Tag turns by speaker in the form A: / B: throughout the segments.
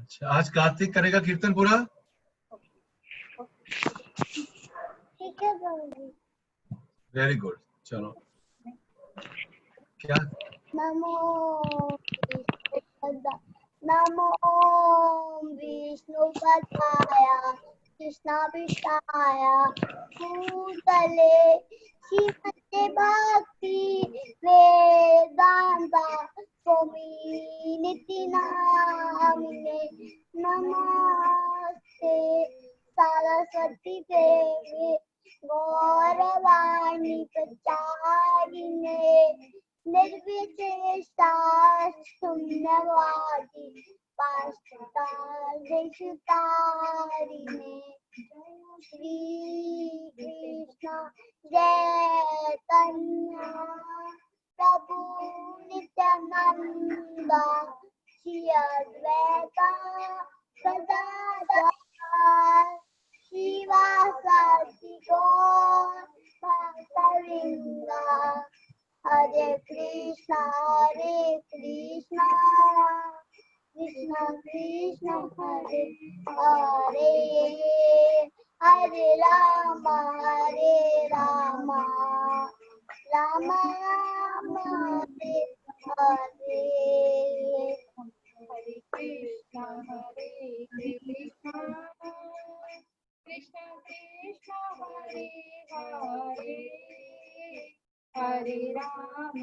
A: अच्छा, आज कार्तिक करेगा कीर्तन पूरा?
B: ठीक है प्रभु।
A: Very good. चलो क्या?
B: नमो नमो विष्णुपदाय कृष्णाभिष्टाय भूतले श्रीमते भक्ति वेदांत स्वामी नित्य नामिने नमस्ते सरस्वती देवी गौरवाणी प्रचारिणे निर्विशेषा शून्यवादी पाश्चात्य श्री कृष्ण चैतन्य प्रभु नित्यानंद श्री अद्वैत गदाधर श्रीवासादि गौर भक्तवृंद हरे कृष्णा कृष्णा कृष्णा हरे हरे हरे राम राम राम हरे हरे
C: हरे कृष्णा कृष्णा कृष्णा हरे हरे हरे राम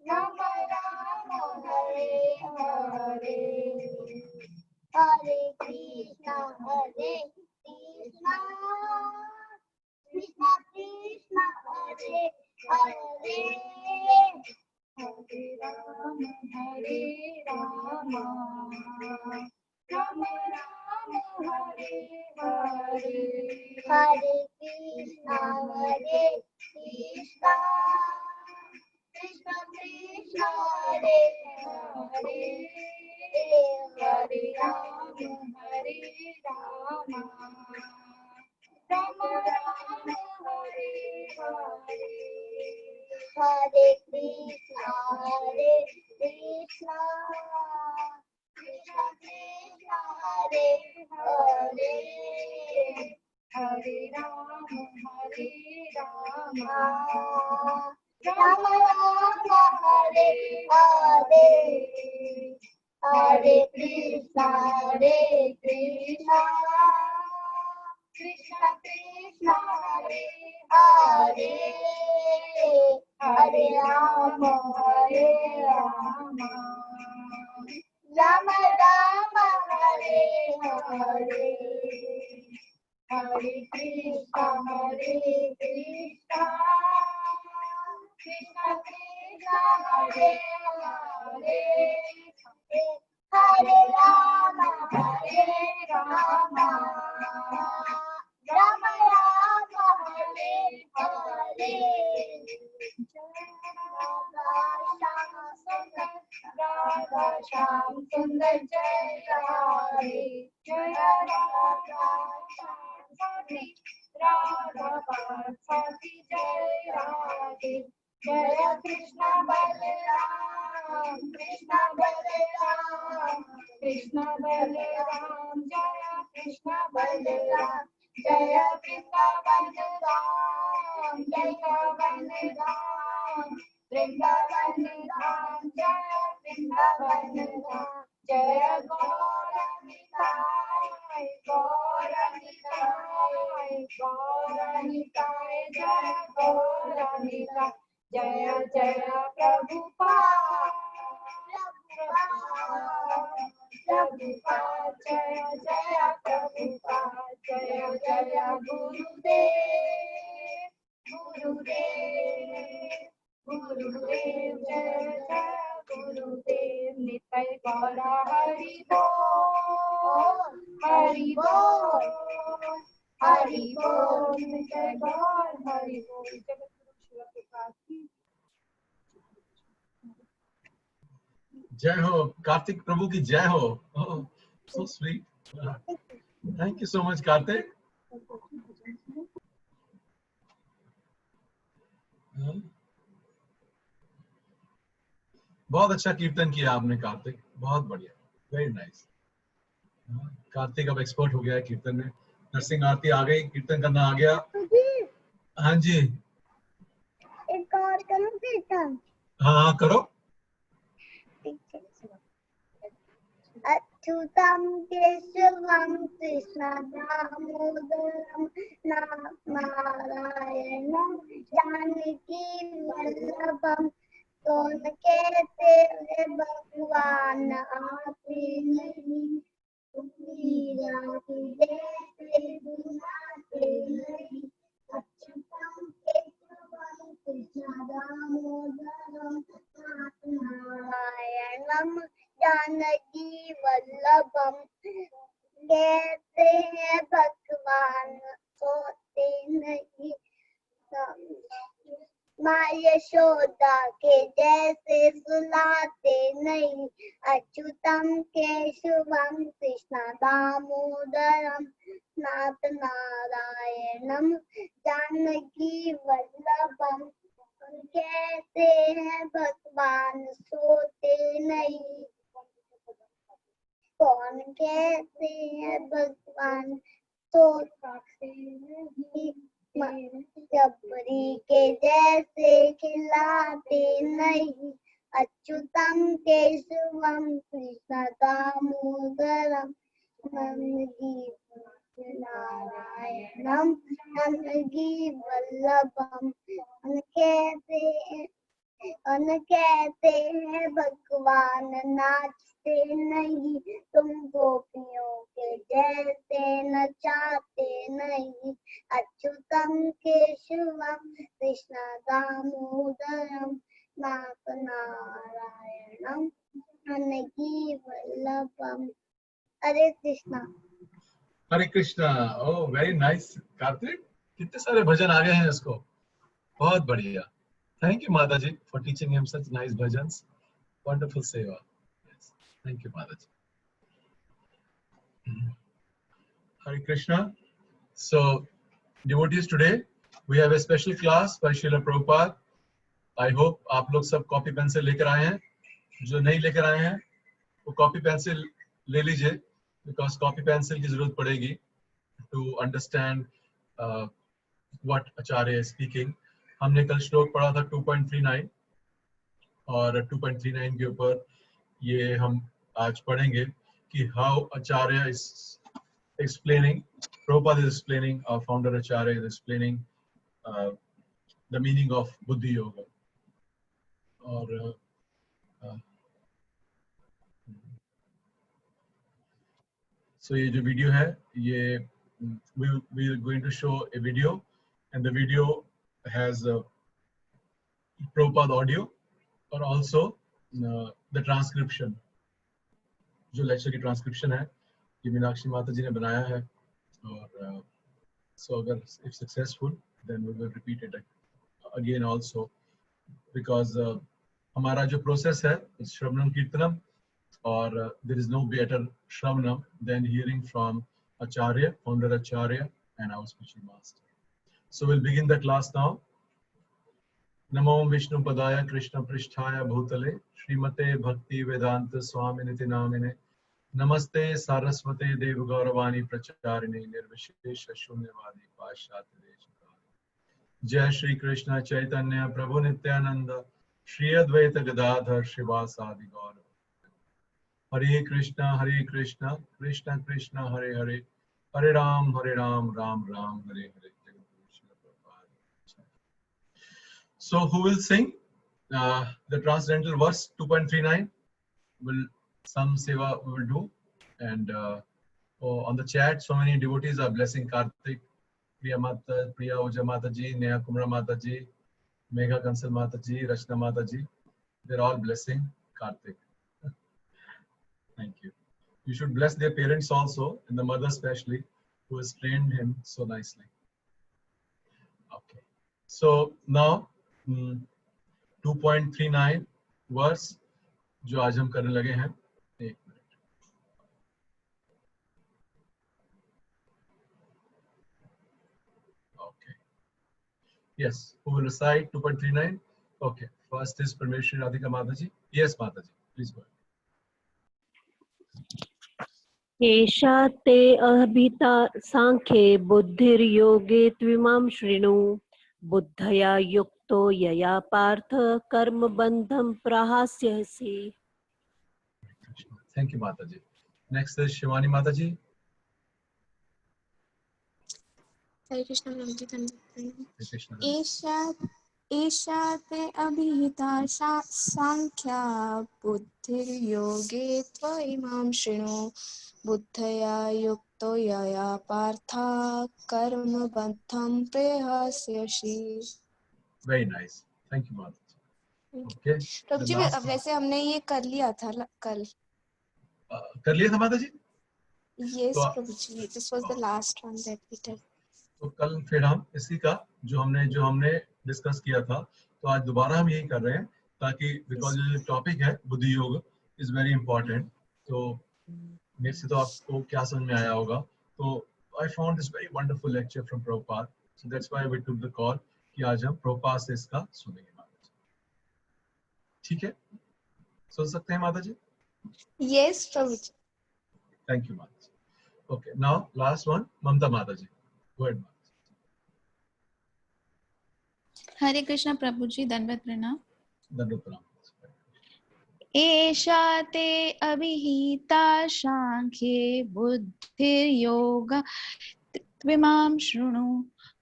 C: राम राम हरे हरे
B: हरे कृष्णा कृष्णा कृष्णा हरे हरे
C: हरे राम राम राम हरे हरे
B: हरे कृष्णा कृष्णा कृष्णा हरे हरे
C: हरे राम राम राम हरे हरे
B: हरे कृष्णा कृष्णा कृष्णा हरे हरे
C: हरे राम
B: राम राम हरे हरे हरे कृष्णा कृष्णा कृष्णा हरे हरे हरे राम राम राम हरे हरे
C: हरे कृष्णा कृष्णा
B: कृष्णा हरे हरे हरे राम राम हरे हरे
C: राधा श्याम सुंदर जय राधे जय राधा श्याम सखी राधा पार्थी जय राधे जय कृष्ण बलराम कृष्ण बलराम कृष्ण बलराम जय कृष्ण बलराम जय वृंदावन राम जय वृंदावन राम वृंदावन राम जय वृंदावन राम जय गौरनिताय गौरनिताय गौरनिताय जय गौरनिताय जय जय प्रभुपाद प्रभुपाद जय जय प्रभुपाद जय जय गुरुदेव गुरुदेव गुरुदेव जय जय गुरुदेव निताय गौर हरि बोल हरि बोल हरि बोल निताय गौर हरि बोल। जगतगुरु शिल प्रभुपाद की
A: जय हो कार्तिक प्रभु की जय हो। So sweet. Thank you so much Kartik. बहुत अच्छा कीर्तन किया आपने कार्तिक, बहुत बढ़िया, वेरी नाइस। कार्तिक अब एक्सपर्ट हो गया है कीर्तन में। नरसिंह आरती आ गई, कीर्तन करना आ गया। हाँ जी,
B: एक और करूं कीर्तन?
A: हाँ हाँ करो।
B: अच्युतं केशवं कृष्णदामोदरं नारायणं जानकी वल्लभं कौन कहते हैं भगवान आपे नहीं मीरा की जैसे बुलाते नहीं अच्युतं केशवं कृष्णदामोदरं नारायणं जानकी वल्लभम कहते हैं भगवान सोते नहीं माँ यशोदा के जैसे सुलाते नहीं अच्युतम केशवम कृष्ण दामोदरम नाथ नारायणम जानकी वल्लभम कहते हैं भगवान सोते नहीं कौन कहते हैं भगवान सोते नहीं जबरी के जैसे खिलाते नहीं अच्युतम केशवम कृष्ण दामोदरम नंदगी नारायणम नंदगी वल्लभम कहते हैं भगवान नाचते नहीं तुम गोपियों के जैसे नचाते नहीं Achyutam Keshavam Krishna Damodaram Nath Narayanam Janaki Vallabham. Hare Krishna.
A: Hare Krishna. Oh very nice Kartik, कितने सारे भजन आ गए हैं इसको, बहुत बढ़िया। Thank you Mata ji for teaching him such nice bhajans, wonderful seva. Thank you Mata ji. Hare Krishna. So, devotees, today we have a special class by Srila Prabhupada. I hope आप लोग सब कॉपी पेंसिल लेकर आए हैं। जो नहीं लेकर आए हैं वो कॉपी पेंसिल ले लीजिए, बिकॉज कॉपी पेंसिल की जरूरत पड़ेगी to understand what Acharya is speaking. हमने कल श्लोक पढ़ा था 2.39 और 2.39 के ऊपर ये हम आज पढ़ेंगे कि how Acharya is explaining, Prabhupada is explaining, our founder Acharya is explaining the meaning of Buddhi Yoga. और so ये जो वीडियो है ये we are going to show a video and the video has Prabhupada audio और also the transcription, जो lecture की transcription है ये मीनाक्षी माता जी ने बनाया है। और so अगर if successful then we will repeat it again also because हमारा जो प्रोसेस है श्रवणम कीर्तनम और there is no better shravanam than hearing from Acharya, founder Acharya and our spiritual master. So we'll begin the class now. Namo Vishnu Padaya Krishna Pristhaya Bhutale Srimate Bhakti Vedanta Swami Niti Namine Namaste Saraswate Dev Gauravani Pracharini Nirvishesha Shunyavadi Pashati Deshakari Jai Shri Krishna Chaitanya Prabhu Nityananda Shri Advaita Gadadhar Shivasadi Gaurav Hare Krishna Krishna Krishna Hare Hare Hare Ram Ram Ram Hare Hare. So who will sing the transcendental verse 2.39? Will some seva we will do, and on the chat so many devotees are blessing Karthik, Priya Mata, Priya Uja Mata ji, Neha Kumra Mata ji, Megha Kansal Mata ji, Rachna Mata ji. They're all blessing Karthik. Thank you. You should bless their parents also, and the mother especially, who has trained him so nicely. Okay. So now 2.39 verse जो आज हम करने लगे हैं. एक minute. Okay. Yes. Who will recite 2.39? Okay. First is Parmeshwari Radhika Mataji. Yes, Mataji, please go ahead.
D: एषा ते अभिता सांख्ये बुद्धिर्योगे त्विमां शृणु बुद्धया युक्तो यया पार्थ कर्म बंधं प्रहास्यसि.
A: Thank you, Mataji. Next is Shivani Mataji.
C: Hare Krishna Prabhuji
A: Hare Krishna.
C: Isha ते अभिहिता सांख्या बुद्धिर्योगे त्वइमां शृणु बुद्धया युक्तो यया पार्थ कर्म बद्धं प्रहास्यसि.
A: Very nice. Thank you, Mataji. Okay.
C: प्रभुजी वैसे हमने ये कर लिया था कल.
A: कर लिया था माताजी?
C: Yes, Prabhuji. This was the last one that we did.
A: तो कल फिर हम इसी का जो हमने डिस्कस किया था, तो आज दोबारा हम यही कर रहे हैं ताकि बिकॉज ये टॉपिक है बुद्धि योग इज वेरी इंपॉर्टेंट. तो मेरे से तो आपको क्या समझ में आया होगा. तो I found this very wonderful lecture from Prabhupada, so that's why we took the call कि आज हम प्रभुपाद से इसका सुनेंगे माताजी. ठीक है, सुन सकते हैं माताजी?
C: Yes, Prabhuji.
A: थैंक यू माताजी. ओके, नाउ लास्ट वन ममता माताजी. Go ahead.
E: हरे कृष्ण प्रभुजी, दंडवत प्रणाम.
A: दंडवत प्रणाम.
E: एषा ते अभिहिता सांख्ये बुद्धिर्योग त्विमां शृणु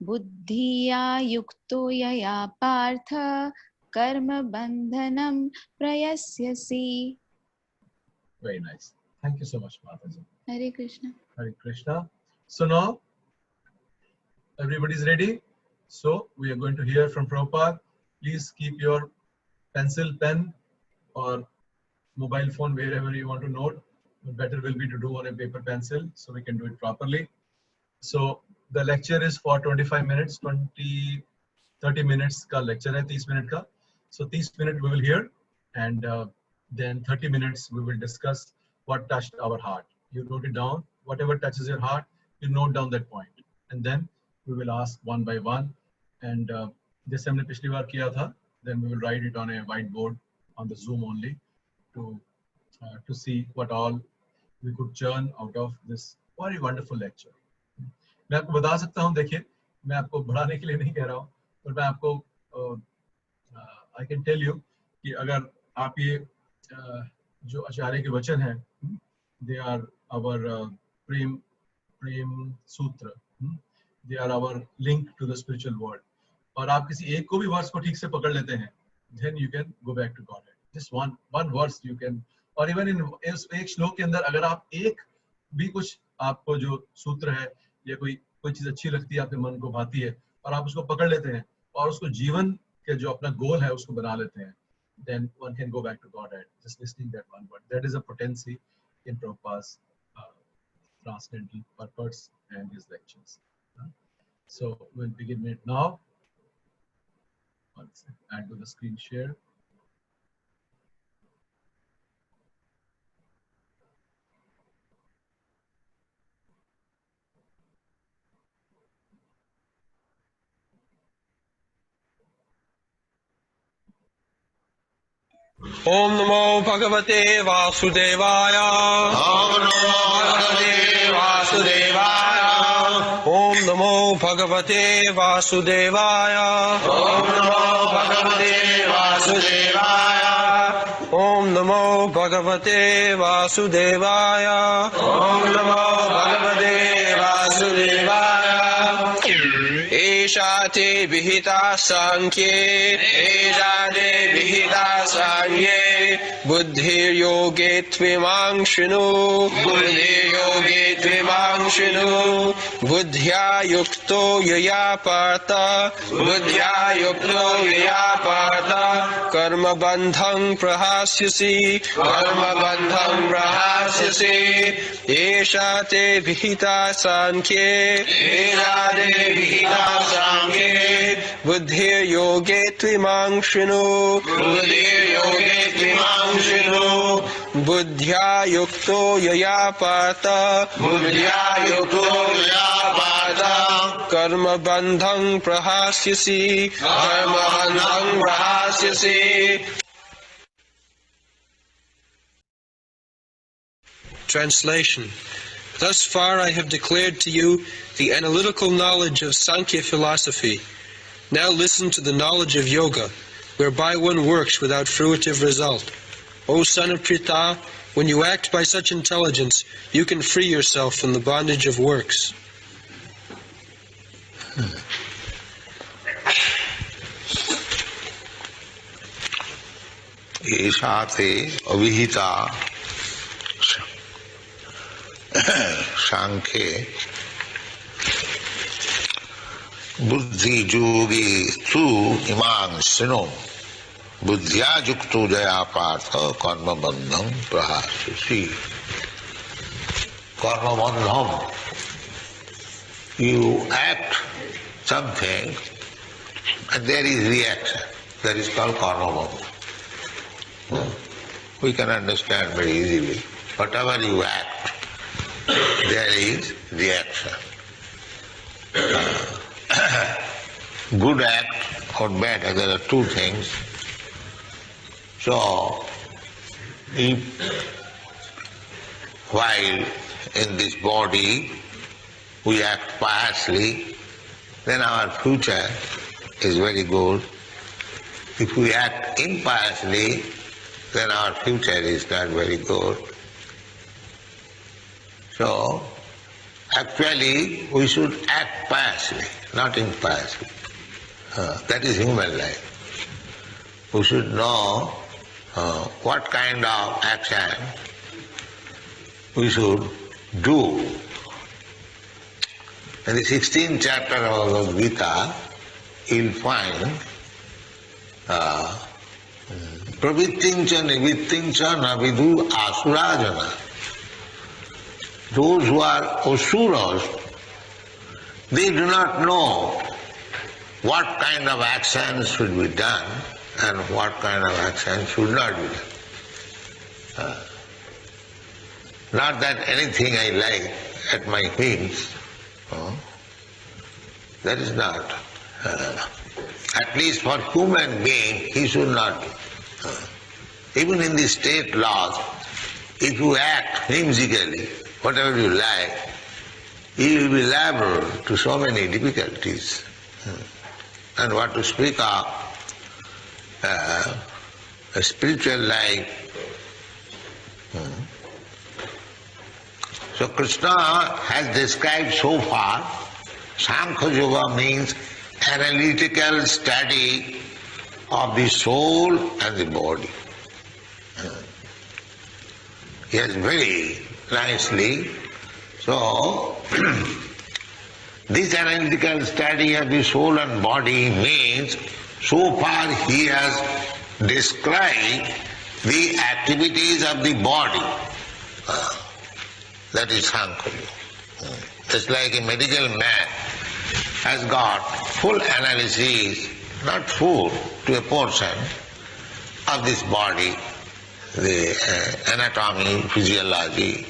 E: बुद्धिया युक्तो यया पार्थ कर्म बंधनं प्रयस्यसि.
A: Very nice. Thank you so much, Mataji.
E: Hare Krishna.
A: Hare Krishna. So now everybody is ready. So we are going to hear from Prabhupada. Please keep your pencil, pen, or mobile phone wherever you want to note. But better will be to do on a paper pencil so we can do it properly. So the lecture is for 25 minutes, 30 minutes ka lecture hai, 30 minute ka. So 30 minutes we will hear, and then 30 minutes we will discuss what touched our heart. You note it down. Whatever touches your heart, you note down that point, and then we will ask one by one. And जैसे हमने पिछली बार किया था, then we will write it on a whiteboard on the Zoom only to see what all we could churn out of this very wonderful lecture. मैं आपको बता सकता हूँ, देखिए, मैं आपको बढ़ाने के लिए नहीं कह रहा हूँ, पर मैं आपको I can tell you कि अगर आप ये जो आचार्य के वचन हैं, they are our प्रेम सूत्र, they are our link to the spiritual world. और आप किसी एक को भी वर्स को ठीक से पकड़ लेते हैं, then you can go back to Godhead. Just one verse you can, और even in एक श्लोक के अंदर अगर आप एक भी कुछ आपको जो सूत्र है या कोई चीज अच्छी लगती है, आपके मन को भाती है और आप उसको पकड़ लेते हैं और उसको जीवन के जो अपना गोल है उसको बना लेते हैं, then one can go back to Godhead just listening that one word. That is a potency in Prabhupada's transcendental purpose and his lectures. So we'll begin it now. One second, add to the screen share.
F: ओम नमो भगवते वासुदेवाय. ओम नमो भगवते वासुदेवाय. ओम नमो भगवते वासुदेवाय. ओम नमो भगवते वासुदेवाय. ओम नमो भगवते वासुदेवाय. ओम नमो भगवते वासुदेवाय. एषा ते विहिता सांख्ये. एषा ते विहिता सांख्ये. बुद्धिर्योगे त्विमां शृणु. बुद्धिर्योगे त्विमां शृणु. बुद्ध्या युक्तो यया पार्थ. बुद्ध्या युक्तो यया पार्थ. कर्म बंधं प्रहास्यसि. कर्म बंधं प्रहास्यसि. एषा ते विहिता सांख्ये. एषा ते विहिता सांख्ये. बुद्धिर्योगे त्विमां शृणु. बुद्धिर्योगे त्विमां शृणु. बुद्ध्या युक्तो यया पार्थ. बुद्ध्या युक्तो यया पार्थ. कर्म बंधं प्रहास्यसि. कर्म बंधं प्रहास्यसि. Translation. Thus far I have declared to you the analytical knowledge of Sankhya philosophy. Now listen to the knowledge of yoga, whereby one works without fruitive result. O son of Pritha, when you act by such intelligence, you can free yourself from the bondage of works.
G: Eshate avihita Sankhe Buddhi yogi tu imang sino Buddhya yukto jaya partha karma bandham prahasasi. Karma bandham. You act something and there is reaction. That is called karma bandham. We can understand very easily. Whatever you act, there is reaction. Good act or bad act, there are two things. So, while in this body we act piously, then our future is very good. If we act impiously, then our future is not very good. So, actually we should act piously, not impiously. That is human life. We should know what kind of action we should do. In the 16th chapter of Bhagavad Gita, you'll find pravittincha nivittincha navidu asurajana. Those who are asuras, they do not know what kind of action should be done and what kind of action should not be done. Not that anything I like at my whims, that is not. At least for human being, he should not be. Even in the state laws, if you act whimsically, whatever you like, you will be liable to so many difficulties. And what to speak of a spiritual life. So Krishna has described so far, Sankhya Yoga means analytical study of the soul and the body. Yes, very nicely. So, this analytical study of the soul and body means, so far he has described the activities of the body. That is Sankhya. Just like a medical man has got full analysis, not full, to a portion of this body, the anatomy, physiology.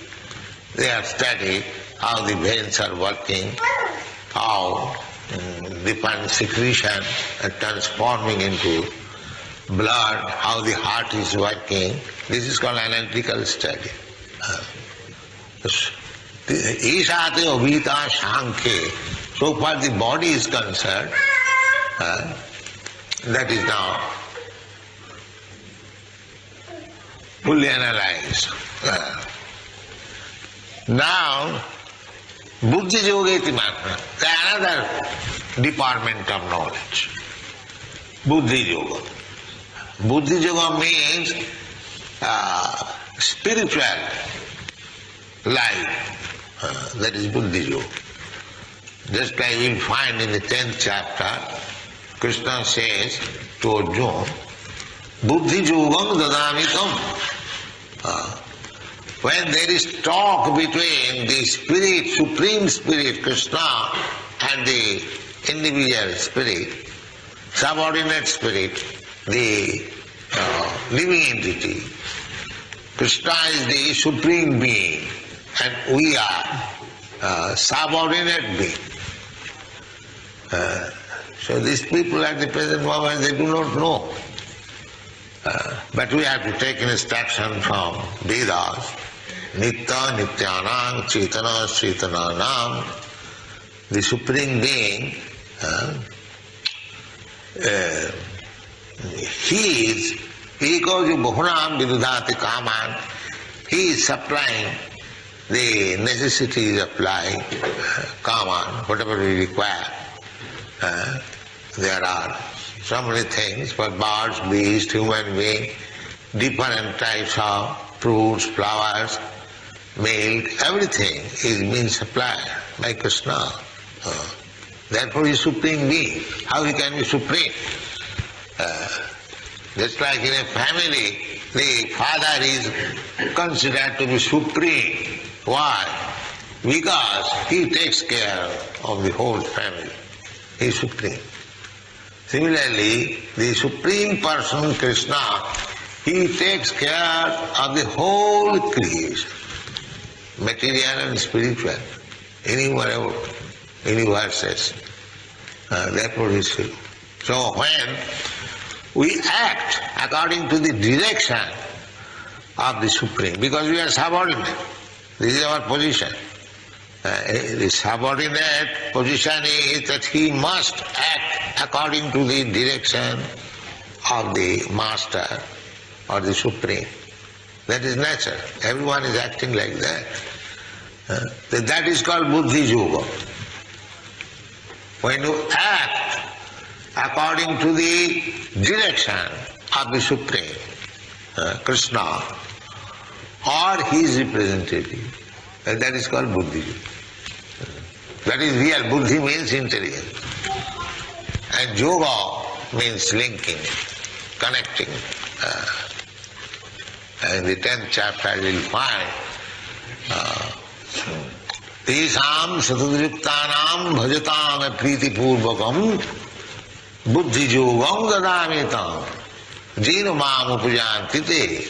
G: They have studied how the veins are working, how the fund secretion are transforming into blood, how the heart is working. This is called analytical study. Ishate avita Sankhe. So far the body is concerned, that is now fully analyzed. Now, Buddhi Yogeti Matma, another department of knowledge. Buddhi Yoga. Buddhi Yoga means spiritual life. That is Buddhi Yoga. Just like we find in the 10th chapter, Krishna says to Arjuna, Buddhi Yogam dadamitam. When there is talk between the spirit, supreme spirit, Krishna, and the individual spirit, subordinate spirit, the living entity, Krishna is the supreme being and we are subordinate being. So these people at the present moment, they do not know. But we have to take instruction from Vedas Nitya Nityanam Chetana Chetananam, the Supreme Being, he is Eko Bahunam Vidudhati Kaman, he is supplying the necessities of life, Kaman, whatever we require. There are so many things for birds, beasts, human beings, different types of fruits, flowers, milk, everything is being supplied by Krishna. Therefore he is Supreme Being. How he can be Supreme? Just like in a family, the father is considered to be Supreme. Why? Because he takes care of the whole family. He is Supreme. Similarly, the Supreme Person, Krishna, he takes care of the whole creation, material and spiritual, innumerable universes. Therefore he is Supreme. So when we act according to the direction of the Supreme, because we are subordinate, this is our position. The subordinate position is that he must act according to the direction of the Master or the Supreme. That is nature. Everyone is acting like that. That is called Buddhi Yoga. When you act according to the direction of the Supreme, Krishna, or his representative, that is called Buddhi. That is real. Buddhi means intelligence. And Yoga means linking, connecting. In the 10th chapter you will find Tesam satadriptanam bhajatam priti purvakam buddhi yogam dadamitam jena mam upajanti te.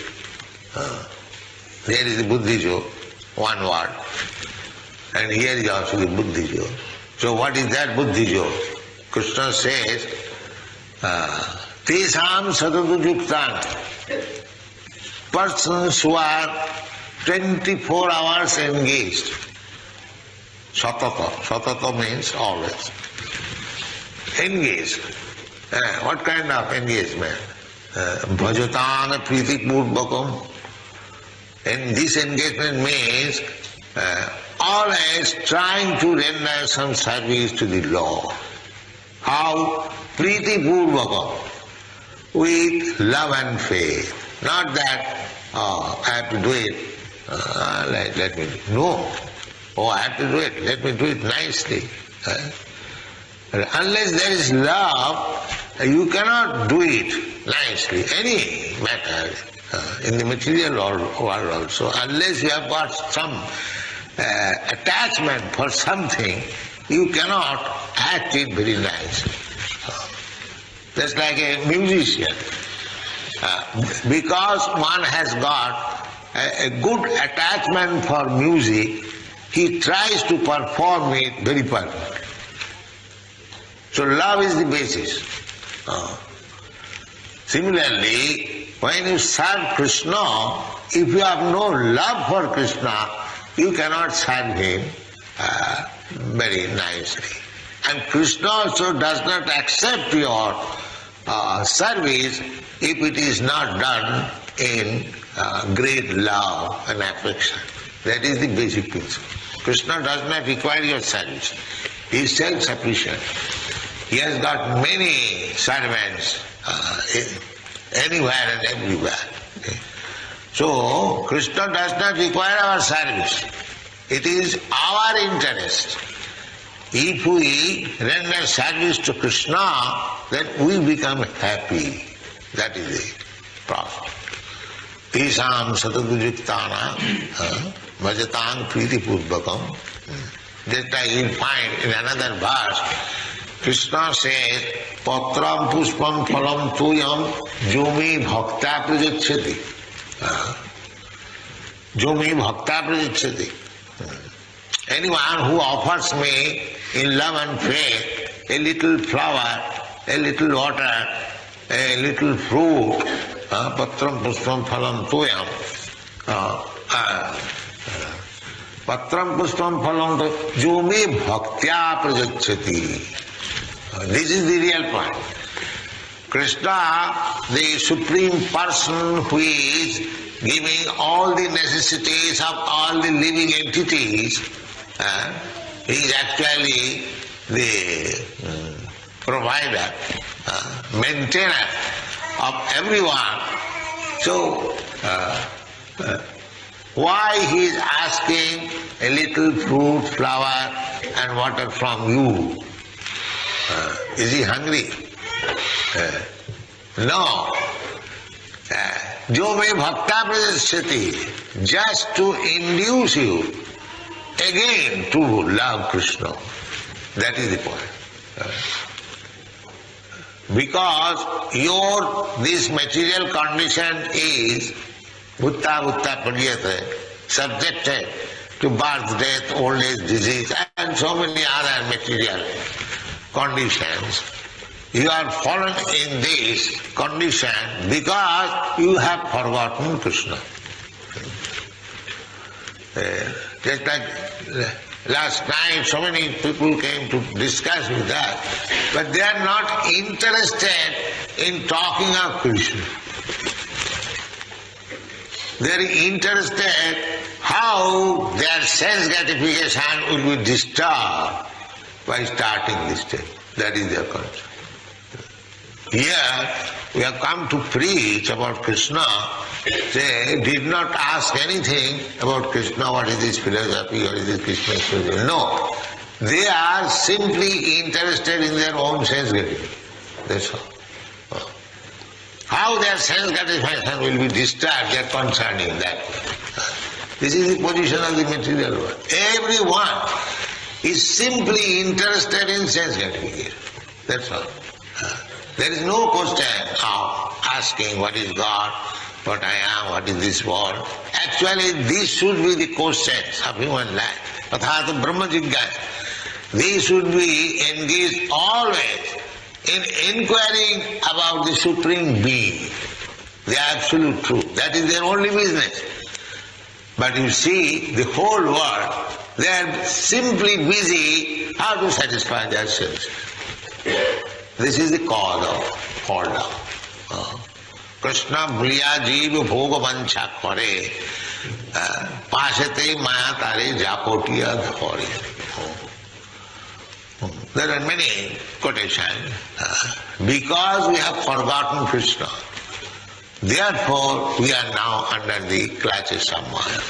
G: There is the Buddhi Yoga, one word. And here is also the Buddhi Yoga. So what is that Buddhi Yoga? Krishna says, Tesam sadadujuktanam, persons who are 24 hours engaged. Satata. Satata means always. Engaged. What kind of engagement? Bhajatana priti purvakam. And this engagement means always trying to render some service to the Lord. How? Priti purvakam. With love and faith. Not that, I have to do it, let me do it. No. I have to do it, let me do it nicely. Unless there is love, you cannot do it nicely. Any matter, in the material world also, unless you have got some attachment for something, you cannot act it very nicely. Just like a musician. Because one has got a good attachment for music, he tries to perform it very perfectly. So love is the basis. Similarly, when you serve Krishna, if you have no love for Krishna, you cannot serve him very nicely. And Krishna also does not accept your service if it is not done in great love and affection. That is the basic principle. Krishna does not require your service. He is self-sufficient. He has got many servants anywhere and everywhere. So, Krishna does not require our service. It is our interest. If we render service to Krishna, then we become happy. That is the problem. Tesam satadujuktanam bhajatam priti purvakam. Just like you find in another verse, Krishna says, Patram puspam phalam tuyam jomi bhakta prajachyati. Jomi bhakta prajachyati. Anyone who offers me in love and faith a little flower, a little water, a little fruit, patram puspam phalam tuyam, Patram puspam phalam jo me bhaktya prajacchati. This is the real point. Krishna, the Supreme Person who is giving all the necessities of all the living entities, is actually the provider, maintainer of everyone. So, why he is asking a little fruit, flower and water from you? Is he hungry? No. Jo me bhakta prajashyati, just to induce you again to love Krishna. That is the point. Because this material condition is bhutta padiyate, subjected to birth, death, old age, disease and so many other material conditions. You are fallen in this condition because you have forgotten Krishna. Just like last night, so many people came to discuss with us, but they are not interested in talking of Krishna. They are interested how their sense gratification will be disturbed by starting this day. That is their concern. Here we have come to preach about Krishna. They did not ask anything about Krishna, what is this philosophy, what is this Krishna philosophy. No. They are simply interested in their own sense gratification. That's all. How their sense gratification will be disturbed, they are concerned in that. This is the position of the material world. Everyone is simply interested in sense gratification. That's all. There is no question of asking what is God, what I am, what is this world. Actually, these should be the questions of human life. Tathata Brahma Jigyasa. They should be engaged always in inquiring about the Supreme Being, the Absolute Truth. That is their only business. But you see, the whole world, they are simply busy how to satisfy their senses. This is the cause of fall down. Krishna bhliya jeev bhoga vancha kare, pashate maya tare japotiya dhore. There are many quotations. Because we have forgotten Krishna, therefore we are now under the clutches of Maya.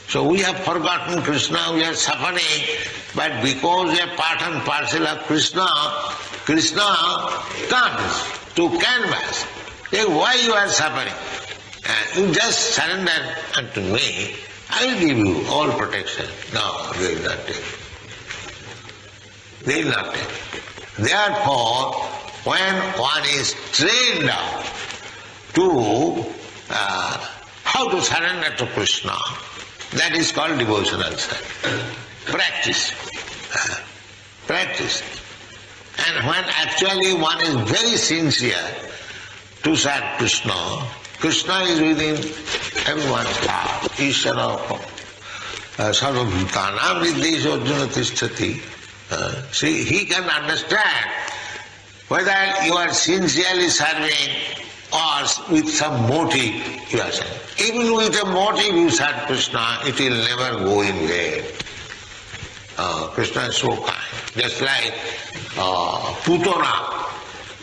G: So we have forgotten Krishna, we are suffering, but because we are part and parcel of Krishna, Krishna comes to canvas. Say, why you are suffering? You just surrender unto me, I will give you all protection. No, they will not take. They will not take. Therefore, when one is trained up to how to surrender to Krishna, that is called devotional service. Practice. Practice. And when actually one is very sincere to serve Krishna, Krishna is within everyone's heart. Ishara sarvabhutanam riddheshu arjuna tisthati. See, he can understand whether you are sincerely serving or with some motive you are serving. Even with a motive you serve Krishna, it will never go in vain. Krishna is so kind. Just like Putana.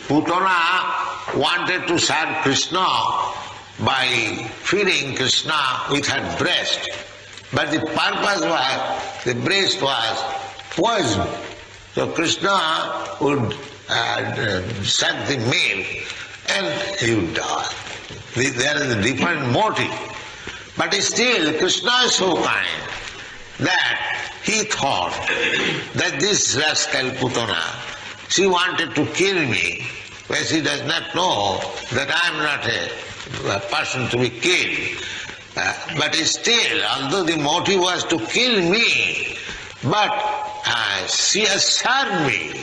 G: Putana wanted to serve Krishna by feeding Krishna with her breast. But the purpose was, the breast was poison. So Krishna would suck the milk and he would die. There is a different motive. But still, Krishna is so kind that he thought that this rascal Putana, she wanted to kill me, where she does not know that I am not a person to be killed. But still, although the motive was to kill me, but she has served me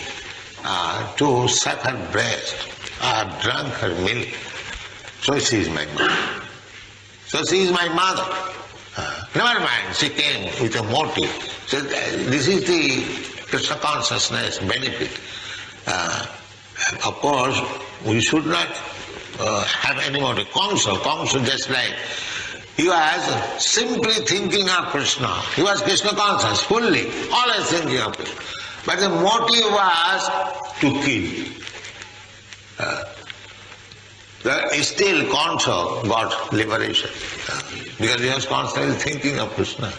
G: to suck her breast or drunk her milk. So she is my mother. So she is my mother. Never mind, she came with a motive. So this is the Krishna consciousness benefit. Of course, we should not have any motive. Kamsa just like he was simply thinking of Krishna. He was Krishna conscious, fully, always thinking of Krishna. But the motive was to kill. Still Kamsa got liberation because he was constantly thinking of Krishna.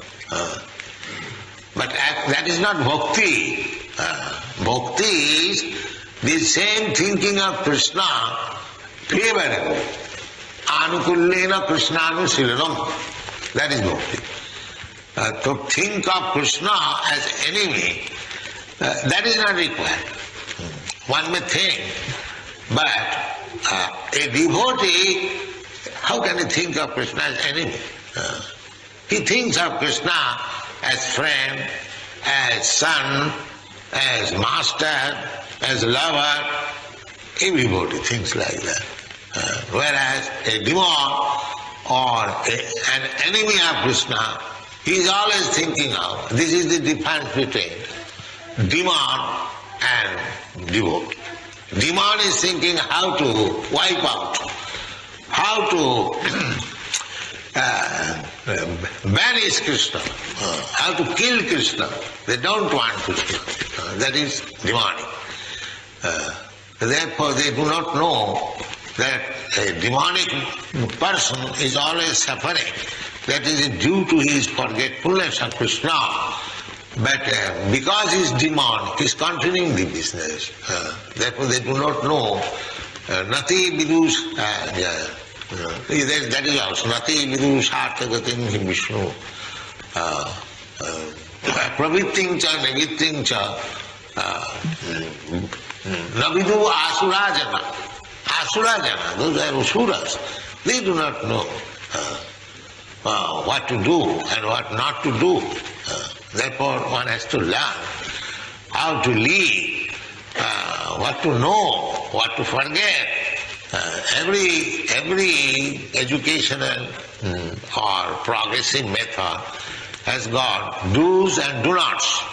G: But that is not bhakti. Bhakti is the same thinking of Krishna favorably. Anukullena Krishnanushilanam. That is bhakti. To think of Krishna as enemy, that is not required. One may think, but a devotee, how can he think of Krishna as enemy? He thinks of Krishna as friend, as son, as master, as lover. Everybody thinks like that. Whereas a demon or an enemy of Krishna, he is always thinking of, this is the difference between demon and devotee. Demon is thinking how to wipe out, how to banish Krishna, how to kill Krishna. They don't want Krishna. That is demonic. Therefore they do not know that a demonic person is always suffering. That is due to his forgetfulness of Krishna. But because he is demon, he is continuing the business. Therefore they do not know. Nati vidus, that is also, Nati vidus arthagatim hi Vishnu. Pravitting cha, nivitting cha, navidu asura jana. Asura jana, those are asuras. They do not know what to do and what not to do. Therefore one has to learn how to live, what to know, what to forget. Every educational or progressive method has got do's and do nots.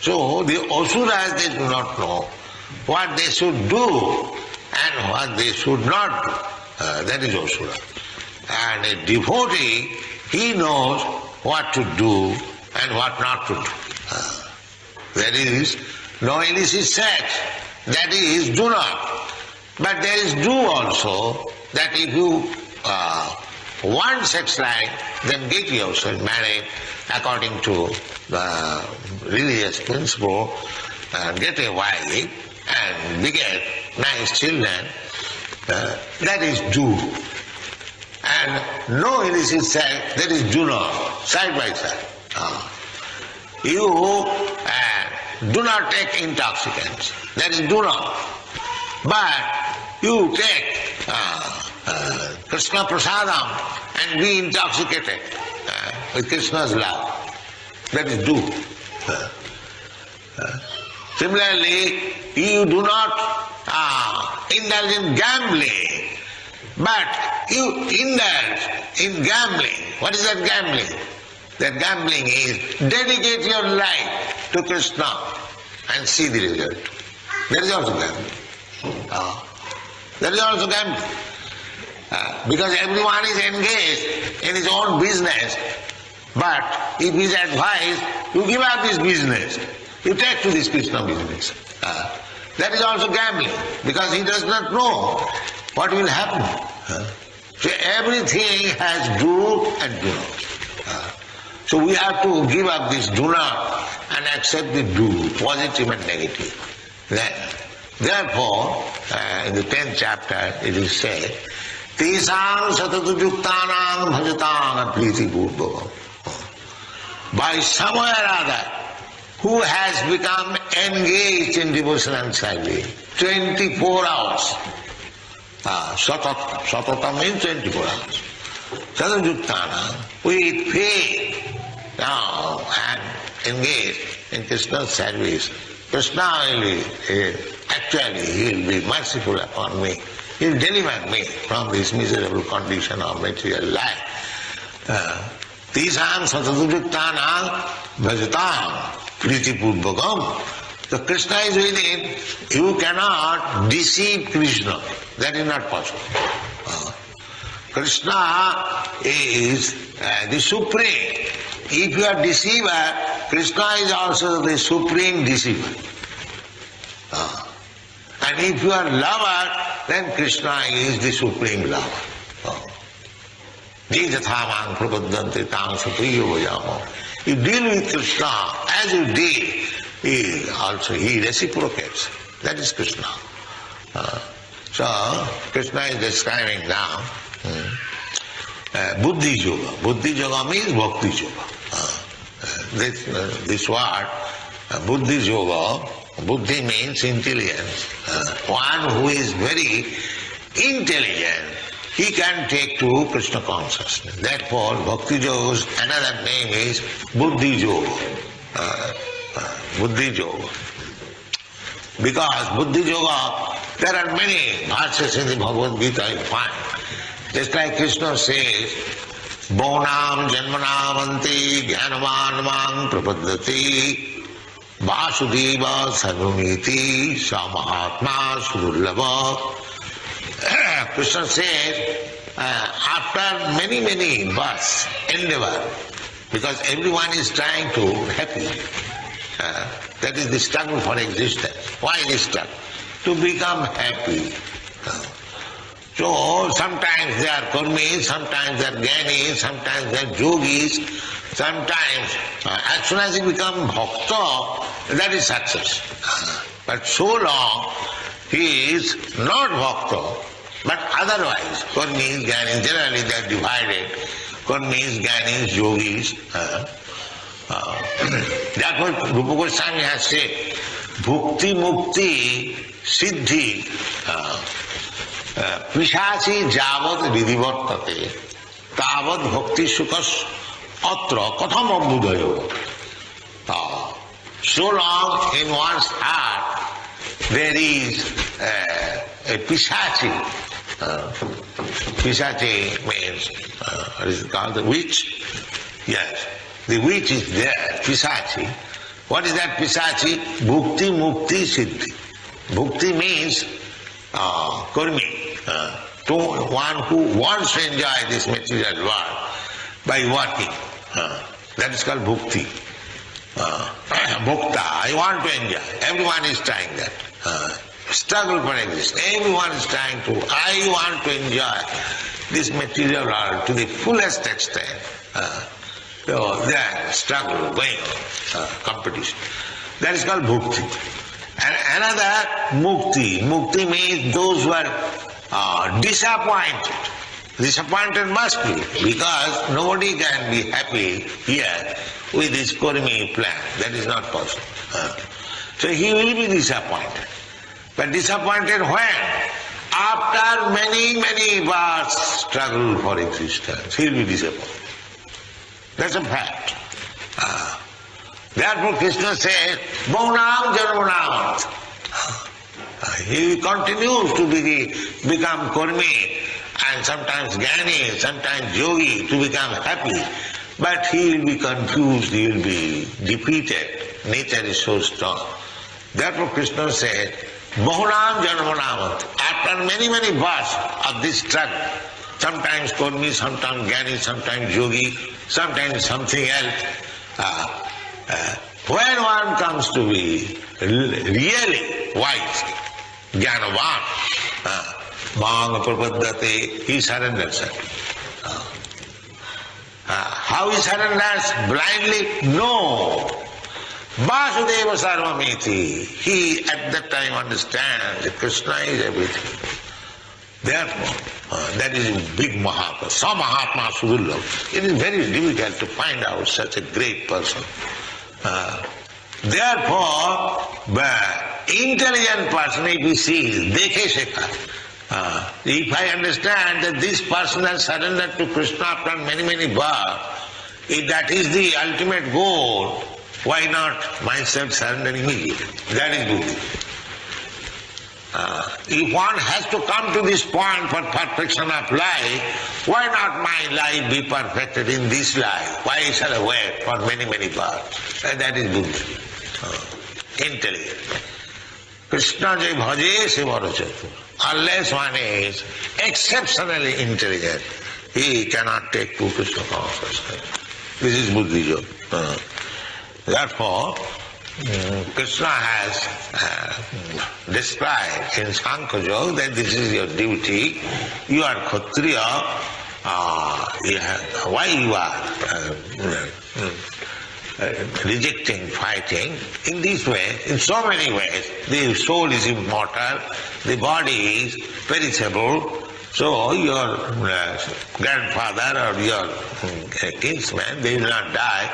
G: So the asuras, they do not know what they should do and what they should not do. That is asura. And a devotee, he knows what to do and what not to do. There is no illicit sex, that is do not. But there is do also, that if you want sex life, then get yourself married according to the religious principle, get a wife and beget nice children. That is do. And no illicit sex, that is do not, side by side. You do not take intoxicants, that is do not. But you take Krishna prasadam and be intoxicated with Krishna's love, that is do. Similarly, you do not indulge in gambling, but you indulge in gambling. What is that gambling? That gambling is dedicate your life to Krishna and see the result. That is also gambling. That is also gambling. Because everyone is engaged in his own business, but if he is advised, you give up this business, you take to this Krishna business. That is also gambling, because he does not know what will happen. So everything has do and do not. So we have to give up this do not and accept the do, positive and negative. Therefore, in the 10th chapter it is said, Tesam satatu yuktanam bhajatam apriti purvavam. By some way or other, who has become engaged in devotion and service 24 hours. Satata means 24 hours. Satayuktana, with faith now and engaged in Krishna's service. Krishna will actually he will be merciful upon me. He will deliver me from this miserable condition of material life. Tisam sataduriktanam bhajatam pritipurvakam. So Krishna is within. You cannot deceive Krishna. That is not possible. Krishna is the supreme. If you are deceiver, Krishna is also the supreme deceiver. And if you are lover, then Krishna is the supreme lover. You deal with Krishna as you deal, he reciprocates. That is Krishna. So Krishna is describing now Buddhi Yoga. Buddhi Yoga means Bhakti Yoga. This word, Buddhi Yoga, Buddhi means intelligence. One who is very intelligent, he can take to Krishna consciousness. Therefore, Bhakti Yoga's another name is Buddhi Yoga. Buddhi Yoga. Because Buddhi Yoga, there are many verses in the Bhagavad Gita you find. Just like Krishna says, Bonam Janmanamanti Jnanavan Mang Prapaddati Vasudeva Sarvamiti Samahatma Sudullabha. Krishna says, after many births, endeavor, because everyone is trying to happy. That is the struggle for existence. Why this struggle? To become happy. So sometimes they are karmis, sometimes they are jnanis, sometimes they are yogis, sometimes as soon as you become bhakta, that is success. But so long he is not bhakta, but otherwise, karmis, jnanis, generally they are divided, karmis, jnanis, yogis. Therefore Rupa Goswami has said, bhukti mukti siddhi Pishachi javad vidivartate tavad bhakti sukhas atra katham abudhayo. So long in one's heart there is a Pishachi. Pishachi means, what is it called? The witch? Yes. The witch is there, Pishachi. What is that Pishachi? Bhukti mukti siddhi. Bhukti means karmi. To one who wants to enjoy this material world by working. That is called bhukti. Bhukta, I want to enjoy. Everyone is trying that. Struggle for existence. Everyone is trying to, I want to enjoy this material world to the fullest extent. So there, struggle, going on, competition. That is called bhukti. And another mukti. Mukti means those who are disappointed. Disappointed must be, because nobody can be happy here with this karmi plan. That is not possible. So he will be disappointed. But disappointed when? After many births struggle for existence, he will be disappointed. That's a fact. Therefore Krishna says, Bhaunam Janmanam. He continues to become karmi and sometimes jnani, sometimes yogi, to become happy. But he will be confused, he will be defeated. Nature is so strong. Therefore Krishna said, Bhaunam Janmanam. After many births of this struggle, sometimes karmi, sometimes jnani, sometimes yogi, sometimes something else. When one comes to be really wise, jnanavan, mang prapaddate, he surrenders. How he surrenders? Blindly? No. Vasudeva sarvamiti. He at that time understands that Krishna is everything. Therefore, that is a big Mahatma. Samahatma Sudullabha. It is very difficult to find out such a great person. Therefore, intelligent person, if he sees, dekhe shekha. If I understand that this person has surrendered to Krishna after many births, if that is the ultimate goal, why not myself surrender immediately? That is buddhi. If one has to come to this point for perfection of life, why not my life be perfected in this life? Why shall I wait for many, many births? That is good, intelligent. Krishna jai bhaje se varo chatur. Unless one is exceptionally intelligent, he cannot take to Krishna consciousness. This is buddhi yoga. Therefore, Krishna has described in Sankhya Yoga that this is your duty. You are Kshatriya. Why you are rejecting fighting? In this way, in so many ways, the soul is immortal, the body is perishable. So your grandfather or your kinsman, they will not die.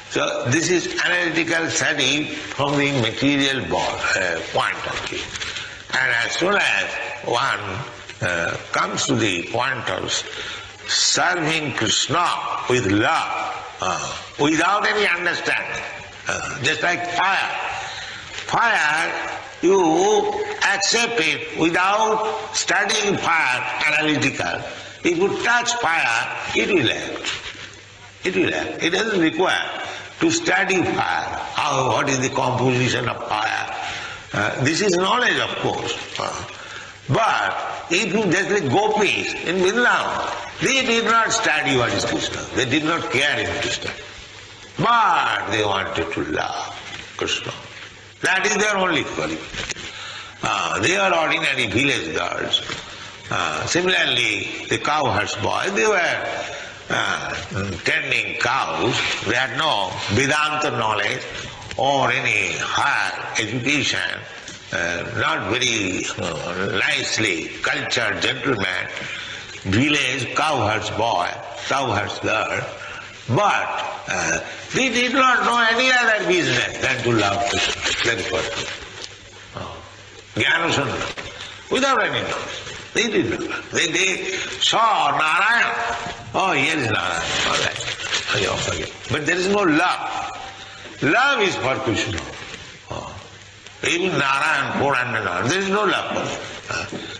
G: So this is analytical study from the material point of view. And as soon as one comes to the point of serving Krishna with love, without any understanding, just like fire. Fire, you accept it without studying fire analytical. If you touch fire, it will act. It will act. It doesn't require to study fire, what is the composition of fire. This is knowledge, of course. But if you just like gopis in Vrindavan, they did not study what is Krishna. They did not care in Krishna. But they wanted to love Krishna. That is their only qualification. They are ordinary village girls. Similarly, the cowherd's boy, they were tending cows. They had no Vedanta knowledge or any higher education, not very nicely cultured gentleman, village cowherd's boy, cowherd's girl, but they did not know any other business than to love Krishna. That is what. Jnanasundara, without any knowledge. They did not know. They saw Narayana. Oh, here is Narayana. All right. Okay. But there is no love. Love is for Krishna. Even Narayan, 400, there is no love for them.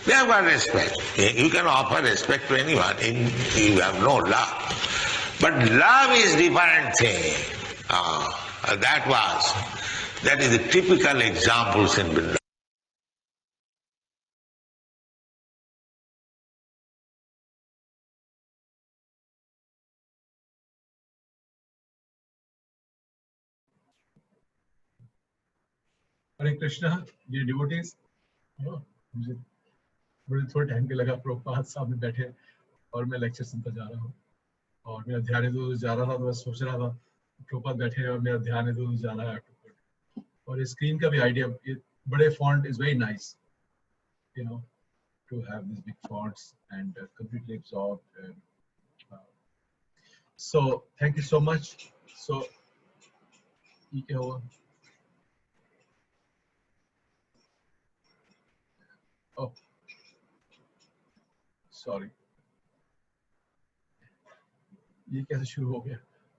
G: They have got respect. You can offer respect to anyone if you have no love. But love is different thing. That is the typical examples in Vrindavan.
A: हरे कृष्णा, ये devotees, मुझे बड़े थोड़े time के लगा प्रभुपाद सामने बैठे और मैं लेक्चर सुनता जा रहा हूँ और मेरा ध्यान इधर जा रहा था, तो मैं सोच रहा था प्रभुपाद बैठे और मेरा ध्यान इधर जा रहा है और इस स्क्रीन का भी आइडिया, ये बड़े font is very nice, you know, to have this big fonts and completely absorbed. So thank you so much. So ये क्या हुआ? Oh, sorry. ये कैसे शुरू हो गया?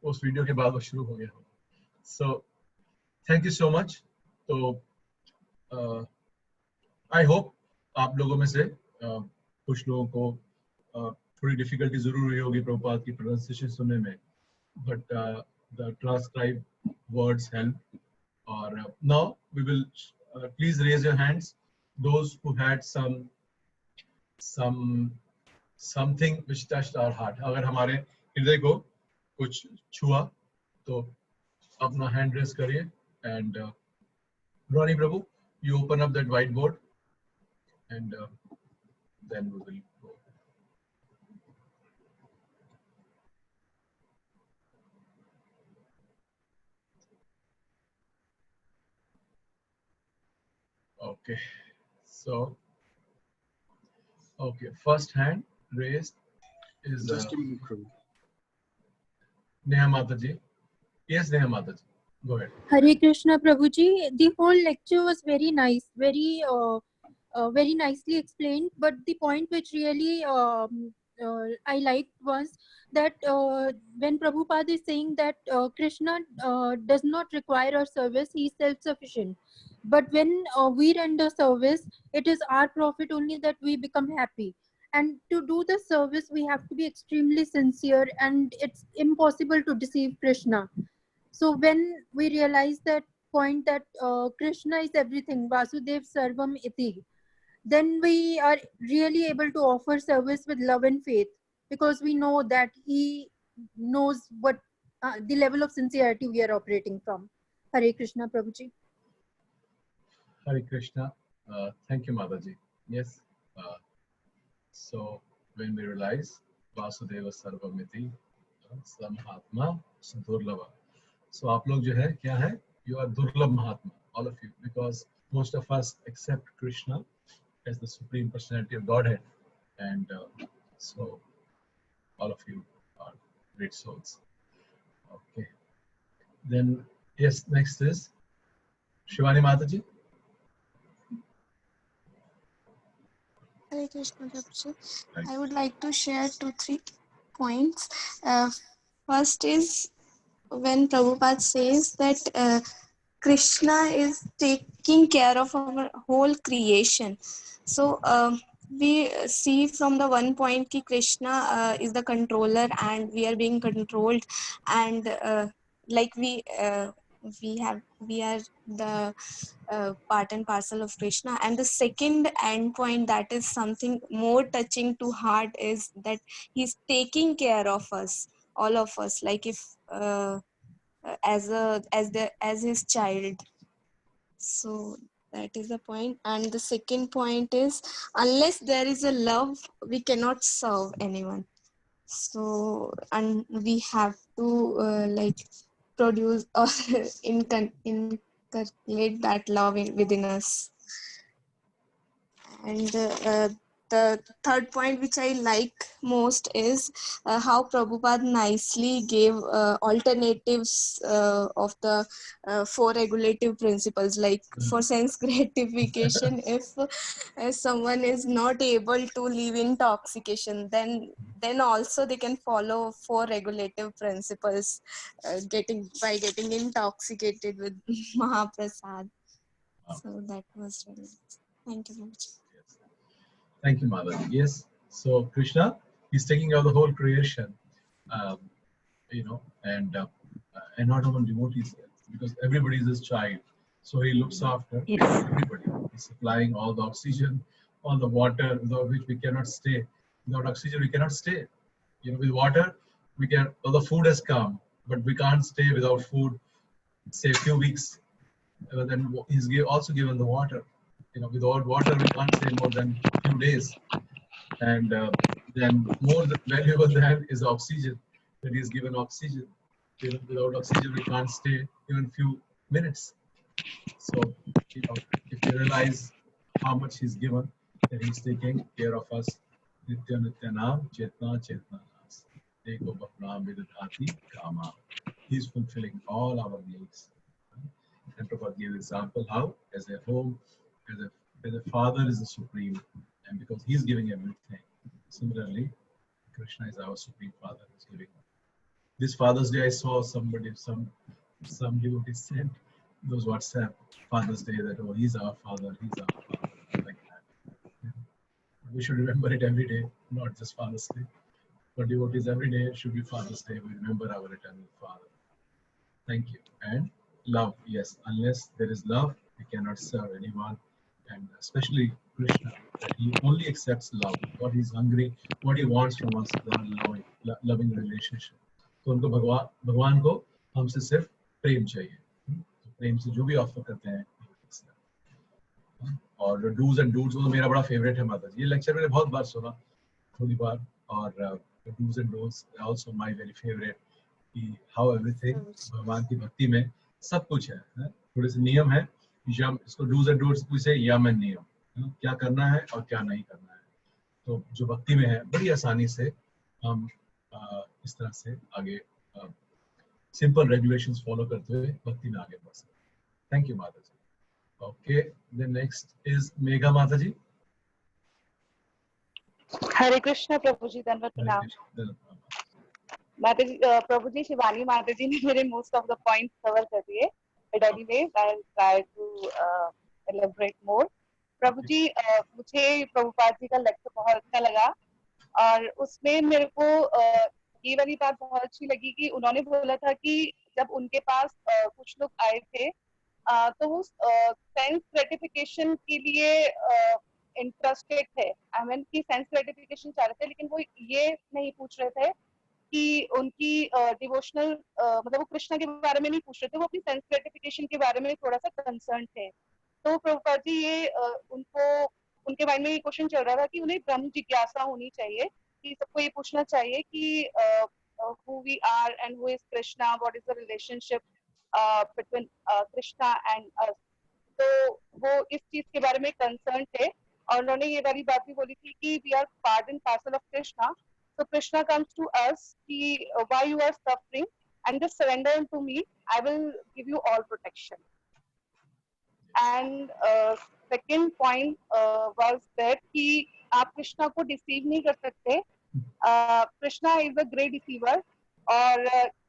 A: उस वीडियो के बाद वो शुरू हो गया. So, thank you so much. तो I hope आप लोगों में से कुछ लोगों को थोड़ी डिफिकल्टी जरूर हुई होगी प्रभुपाद की प्रोनाउंसिएशन सुनने में, but the transcribed words help. और now we will please raise your hands. Those who had something which touched our heart. अगर हमारे हृदय को कुछ छुआ तो अपना hand raise करिए. And Ronnie Prabhu, you open up that whiteboard and then we will go. Okay. So, okay, first hand raised is Neha Mataji. Yes, Neha Mataji, go ahead.
H: Hare Krishna Prabhuji, the whole lecture was very nice, very nicely explained. But the point which really I liked was that when Prabhupada is saying that Krishna does not require our service, he is self-sufficient. But when we render service, it is our profit only that we become happy. And to do the service, we have to be extremely sincere, and it's impossible to deceive Krishna. So when we realize that point that Krishna is everything, Vasudev Sarvam Iti, then we are really able to offer service with love and faith, because we know that he knows what the level of sincerity we are operating from. Hare Krishna, Prabhuji.
A: Hare Krishna. Thank you, Mataji. Yes. So when we realize Vasudeva Sarvamiti, Samahatma, Sadurlava. So आप लोग जो है क्या है? You are Durlabh Mahatma, all of you, because most of us accept Krishna as the Supreme Personality of Godhead, and so all of you are great souls. Okay. Then yes, next is Shivani Mataji.
C: Hare Krishna, Prabhuji. I would like to share 2-3 points. First is when Prabhupada says that Krishna is taking care of our whole creation. So we see from the one point that Krishna is the controller and we are being controlled, and like we are the part and parcel of Krishna. And the second end point, that is something more touching to heart, is that he's taking care of us, all of us, like if as his child. So that is the point. And the second point is, unless there is a love, we cannot serve anyone. So, and we have to like produce or inculcate that love within us. And the third point which I like most is how Prabhupada nicely gave alternatives of the 4 regulative principles. Like for sense gratification, if someone is not able to leave intoxication, then also they can follow 4 regulative principles, getting intoxicated with Mahaprasad. So that was really nice. Thank you very much.
A: Thank you, Madhavi. Yes. So Krishna, he's taking care of the whole creation, and not only devotees, because everybody is his child. So he looks after everybody. He's supplying all the oxygen, all the water, without which we cannot stay. Without oxygen, we cannot stay. With water, we can. All the food has come, but we can't stay without food, say a few weeks. Then he's also given the water. Without water, we can't stay more than a few days. And then more valuable than is oxygen. That he's given oxygen. Without oxygen, we can't stay even a few minutes. So, if you realize how much he's given, that he's taking care of us. Nitya Nityanam Chetna Chetnanas. Eko Bhaknam Vidadhati Kama. He's fulfilling all our needs. And Prabhupada gave example how, as a home, as a father is the supreme, and because he's giving everything. Similarly, Krishna is our supreme father, who's giving. This Father's Day, I saw some devotee sent those WhatsApp Father's Day that, oh, he's our father, like that. We should remember it every day, not just Father's Day. For devotees, every day should be Father's Day. We remember our eternal Father. Thank you. And love, yes. Unless there is love, we cannot serve anyone. And especially Krishna, that he only accepts love. What he's hungry, what he wants from us is a loving relationship. तो उनको भगवान को हमसे सिर्फ प्रेम चाहिए. तो प्रेम से जो भी ऑफर करते हैं. और डूज एंड डूट्स वो मेरा बड़ा फेवरेट है माता जी. ये लेक्चर मैंने बहुत बार सुना, थोड़ी बार. और dos and don'ts also my very favourite. कि हाउ एवरीथिंग भगवान की भक्ति में सब कुछ है. थोड़े से नियम है, यम. इसको डूज एंड डूट्स पूछे यम एंड नियम, क्या करना है और क्या नहीं करना है. तो जो भक्ति में है बड़ी आसानी से हम इस तरह से आगे सिंपल रेगुलेशंस फॉलो करते हुए भक्ति में आगे बढ़ सकते. Thank you Mata ji. Okay, the next is Megha Mata ji.
I: हरे कृष्ण प्रभु जी, धन्यवाद
A: Hare
I: प्रणाम।
A: Krishna. Then,
I: माता जी, प्रभु जी, शिवानी माता जी ने मेरे most of the points cover कर दिए, but anyways I will try to elaborate more. Prabhu ji, मुझे प्रभुपाद जी का लेक्चर बहुत अच्छा लगा, और उसमें मेरे को ये वाली बात बहुत अच्छी लगी कि उन्होंने बोला था कि जब उनके पास कुछ लोग आए थे, तो वो सेंस ग्रेटिफिकेशन के लिए इंटरेस्टेड थे। आई मीन कि सेंस ग्रेटिफिकेशन चाह रहे थे, लेकिन वो ये नहीं पूछ रहे थे कि उनकी डिवोशनल मतलब वो कृष्णा के बारे में नहीं पूछ रहे थे, वो अपनी सेंस ग्रेटिफिकेशन के बारे में थोड़ा सा कंसर्न थे। तो प्रभुपाद जी, ये उनको उनके माइंड में ये क्वेश्चन चल रहा था कि उन्हें ब्रह्म जिज्ञासा होनी चाहिए, कि सबको ये पूछना चाहिए कि who we are and who is Krishna, what is the relationship between Krishna and us। तो वो इस चीज के बारे में कंसर्न थे, और उन्होंने ये वाली बात भी बोली थी कि we are part and parcel of Krishna, so Krishna comes to us कि why you are suffering and just surrender to me, I will give you all protection। And second point was that कि आप कृष्णा को deceive नहीं कर सकते, Krishna is a great deceiver, और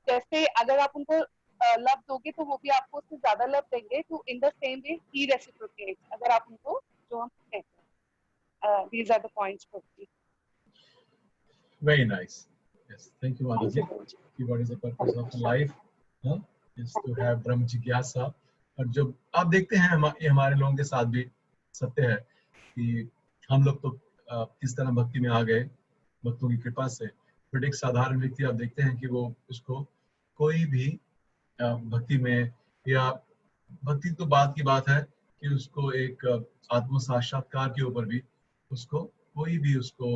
I: जैसे अगर आप उनको लव दोगे तो वो भी आपको उससे ज्यादा लव देंगे, तो in the same way he reciprocates, अगर आप उनको जो हम कहते हैं। these are the points for me।
A: very nice. Yes, thank you, Mataji. What is the purpose of life? Huh? Is to have Brahma Jigyasa. और जब आप देखते हैं ये हमारे लोगों के साथ भी सत्य है कि हम लोग तो किस तरह भक्ति में आ गए भक्तों की कृपा से, बट एक साधारण व्यक्ति आप देखते हैं कि वो उसको कोई भी भक्ति में, या भक्ति तो बात की बात है कि उसको एक आत्म साक्षात्कार के ऊपर भी उसको कोई भी उसको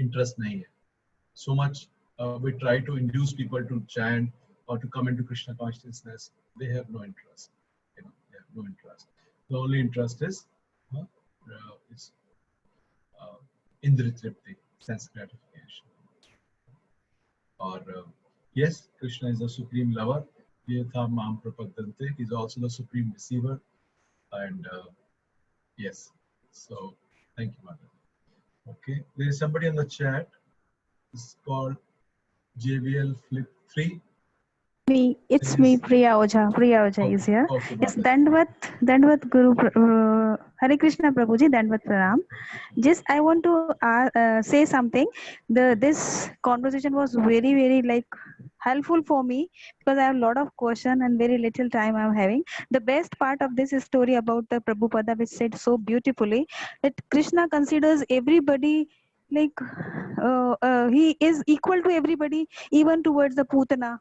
A: इंटरेस्ट नहीं है। So much we try to induce people to chant or to come into Krishna consciousness. They have no interest. You know, they have no interest. The only interest is Indra Tripti, sense gratification. Or yes, Krishna is the supreme lover. Yatha Mam Prapadante. He is also the supreme deceiver. And yes, so thank you, Mother. Okay, there is somebody in the chat. It's called JBL Flip 3.
J: It's me, Priya Oja. Priya Oja is here.
A: Okay,
J: Yes,
A: Mataji.
J: Dandvat Guru, Hare Krishna Prabhuji, Dandvat Pranam. Just I want to say something. This conversation was very, very like helpful for me, because I have a lot of question and very little time I'm having. The best part of this story about the Prabhupada, which said so beautifully that Krishna considers everybody like he is equal to everybody, even towards the Putana.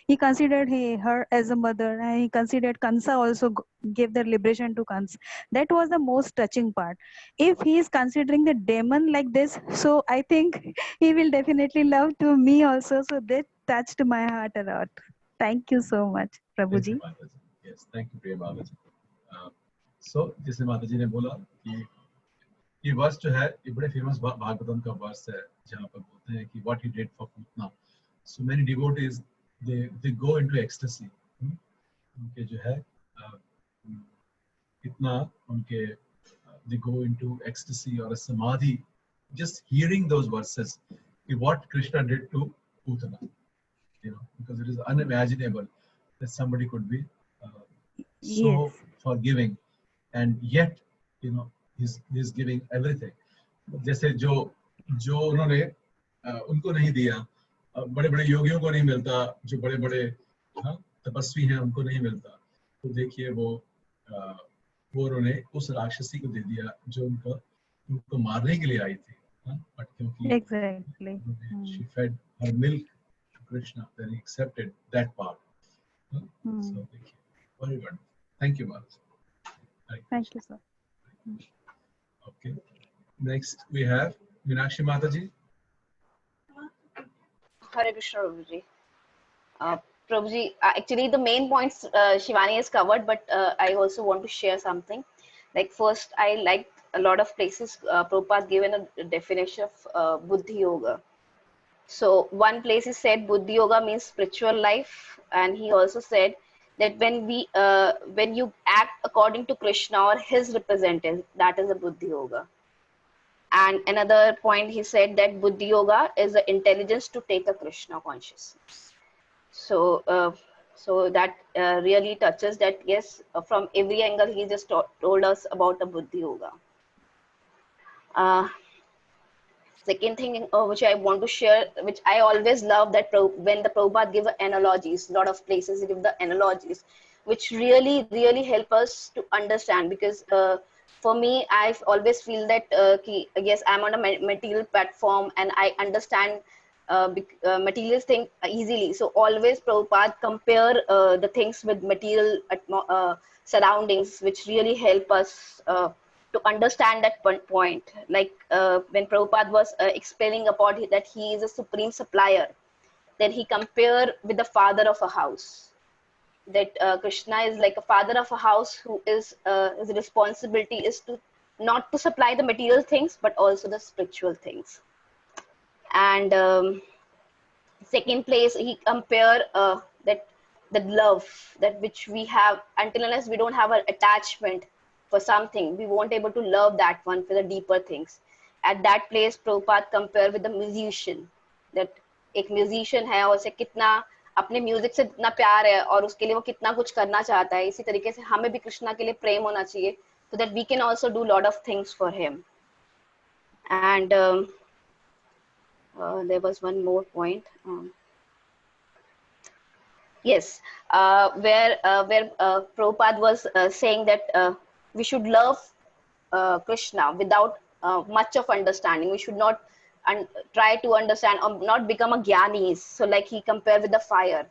J: He considered her as a mother, and he considered Kansa also gave the liberation to Kansa. That was the most touching part. If he is considering the demon like this, so I think he will definitely love to me also. So that touched my heart a lot. Thank you so much,
A: Thank you,
J: Prabhuji.
A: Mataji. Yes, thank you, Priya Mataji. So, जैसे माताजी ने बोला कि ये verse जो है ये बड़े फेमस भागवतम का वर्स है, जहाँ पर बोलते हैं कि what he did for Putna. So many devotees they go into ecstasy. उनके जो है इतना उनके they go into ecstasy or a samadhi just hearing those verses, what Krishna did to Putana, you know, because it is unimaginable that somebody could be so forgiving, and yet you know he's giving everything. जैसे जो उन्होंने उनको नहीं दिया, बड़े बड़े योगियों को नहीं मिलता, जो बड़े बड़े तपस्वी हैं उनको नहीं मिलता, तो देखिए वो उन्होंने उस राक्षसी को दे दिया जो उनको मारने के लिए आई थी, बट क्योंकि she fed her milk to Krishna, then he accepted that part. So very good. Thank you, Maharaj.
J: Thank you, sir.
A: Okay. Next we have Meenakshi Mataji.
K: Hare Krishna, Prabhuji. Prabhuji, actually the main points Shivani has covered, but I also want to share something. Like first, I liked a lot of places Prabhupada given a definition of Buddhi Yoga. So one place he said Buddhi Yoga means spiritual life, and he also said that when you act according to Krishna or his representative, that is a Buddhi Yoga. And another point he said that Buddhi Yoga is the intelligence to take a Krishna consciousness. So, so that really touches that. Yes, from every angle he just told us about the Buddhi Yoga. Second thing which I want to share, which I always love, that when the Prabhupada give analogies, a lot of places he give the analogies, which really help us to understand. Because for me, I always feel that yes, I'm on a material platform and I understand material thing easily. So always Prabhupada compare the things with material surroundings, which really help us to understand that point. Like when Prabhupada was explaining about that he is a supreme supplier, then he compared with the father of a house. That Krishna is like a father of a house who is his responsibility is to not to supply the material things but also the spiritual things. And second place he compare that the love that which we have, until unless we don't have an attachment for something, we won't able to love that one for the deeper things. At that place Prabhupada compare with the musician, that एक musician है और उसे कितना अपने music से इतना प्यार है और उसके लिए वो कितना कुछ करना चाहता है, इसी तरीके से हमें भी कृष्णा के लिए प्रेम होना चाहिए, so that we can also do lot of things for him. And there was one more point. Yes, where Prabhupada was saying that we should love Krishna without much of understanding. We should not try to understand or not become a gyani. So like he compared with the fire.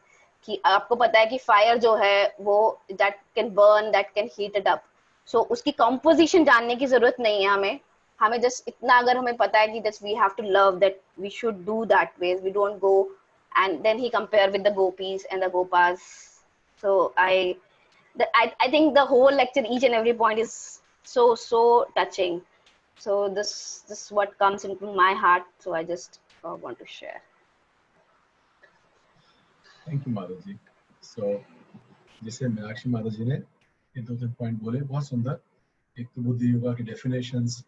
K: कि आपको पता है कि fire जो है वो that can burn, that can heat it up. So उसकी composition जानने की जरूरत नहीं है हमें. हमें just इतना अगर हमें पता है कि that we have to love, that we should do that way. We don't go. And then he compared with the gopis and the gopas. So I think the whole lecture, each and every point is so touching. So this is what comes into my heart. So I just want to share.
A: Thank you, Mataji. So जैसे मीनाक्षी माताजी ने ये दो तीन point बोले, बहुत सुंदर. एक तो बुद्धि योगा की definitions.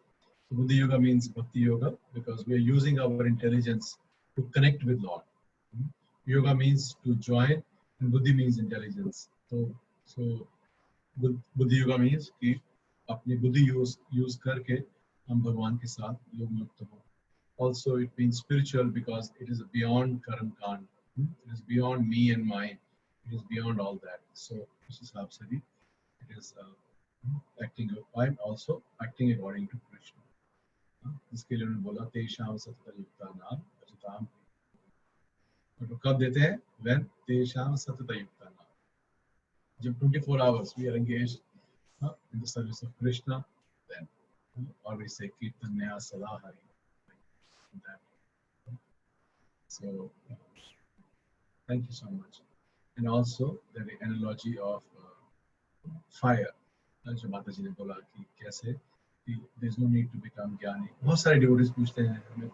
A: So बुद्धि yoga means bhakti yoga because we are using our intelligence to connect with Lord. Yoga means to join, and buddhi means intelligence. So buddhi yoga means कि अपनी बुद्धि use करके हम भगवान के साथ योग युक्त हो. Also it means spiritual because it is beyond karma kand. It is beyond me and mine. It is beyond all that. So उस हिसाब से भी it is acting and also acting according to Krishna. इसके लिए उन्होंने बोला तेषां सततयुक्तानां भजताम. तो कब देते हैं? When तेषां सततयुक्तानां. जब 24 hours we are engaged in the service of Krishna, then always say Kirtanya Salahari. So thank you so much. And also the analogy of fire. जो माता जी ने बोला कि कैसे there is no need to become ज्ञानी. बहुत सारे devotees पूछते हैं हमें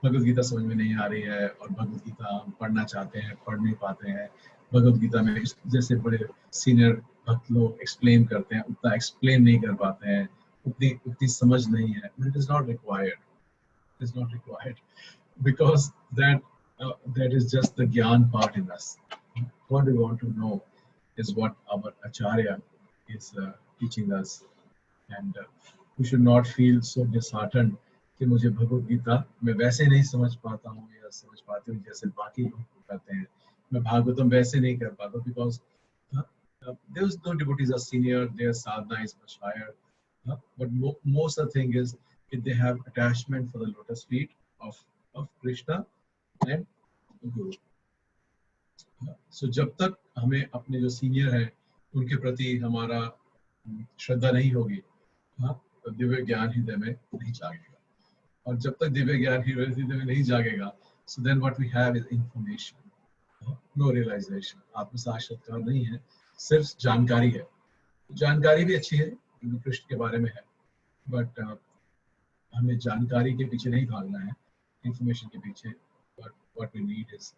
A: भगवद गीता समझ में नहीं आ रही है और भगवद गीता हम पढ़ना चाहते हैं, पढ़ नहीं पाते हैं. भगवद गीता में जैसे बड़े सीनियर भक्त लोग एक्सप्लेन करते हैं उतना एक्सप्लेन नहीं कर पाते हैं, उतनी समझ नहीं है. It is not required. It is not required because that is just the gyan part in us. What we want to know is what our acharya is teaching us, and we should not feel so disheartened कि मुझे भगवद गीता मैं वैसे नहीं समझ पाता हूँ या समझ पाती हूँ जैसे बाकी लोग करते हैं. मैं भागवतम वैसे नहीं कर पाता because there is no devotees are senior, their sadhana is much higher. But most of the thing is if they have attachment for the lotus feet of Krishna and Guru. So जब तक हमें अपने जो senior हैं उनके प्रति हमारा श्रद्धा नहीं होगी, तो दिव्य ज्ञान हृदय में नहीं जागेगा. और जब तक दिव्य ज्ञान हृदय में नहीं जागेगा, so then what we have is information, no realization. आत्म साक्षात्कार नहीं है, सिर्फ जानकारी है. जानकारी भी अच्छी है क्योंकि कृष्ण के बारे में है, बट हमें जानकारी के पीछे नहीं भागना है, इंफॉर्मेशन के पीछे. What we need is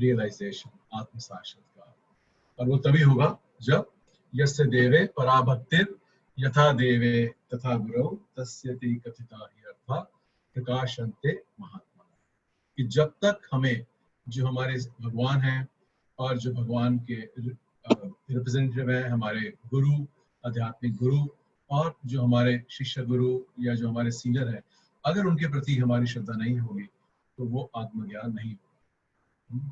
A: realization, आत्म साक्षात्कार. और वो तभी होगा जब यस्य देवे पराभक्तिर यथा देवे तथा गुरौ तस्यति कथिता हि अर्था प्रकाशन्ते महात्मा। कि जब तक हमें जो हमारे भगवान हैं और जो भगवान के रिप्रेजेंटेटिव हैं, हमारे गुरु, आध्यात्मिक गुरु और जो हमारे शिष्य गुरु या जो हमारे सीनियर हैं, अगर उनके प्रति हमारी श्रद्धा नहीं होगी तो वो आत्मज्ञान नहीं होगा।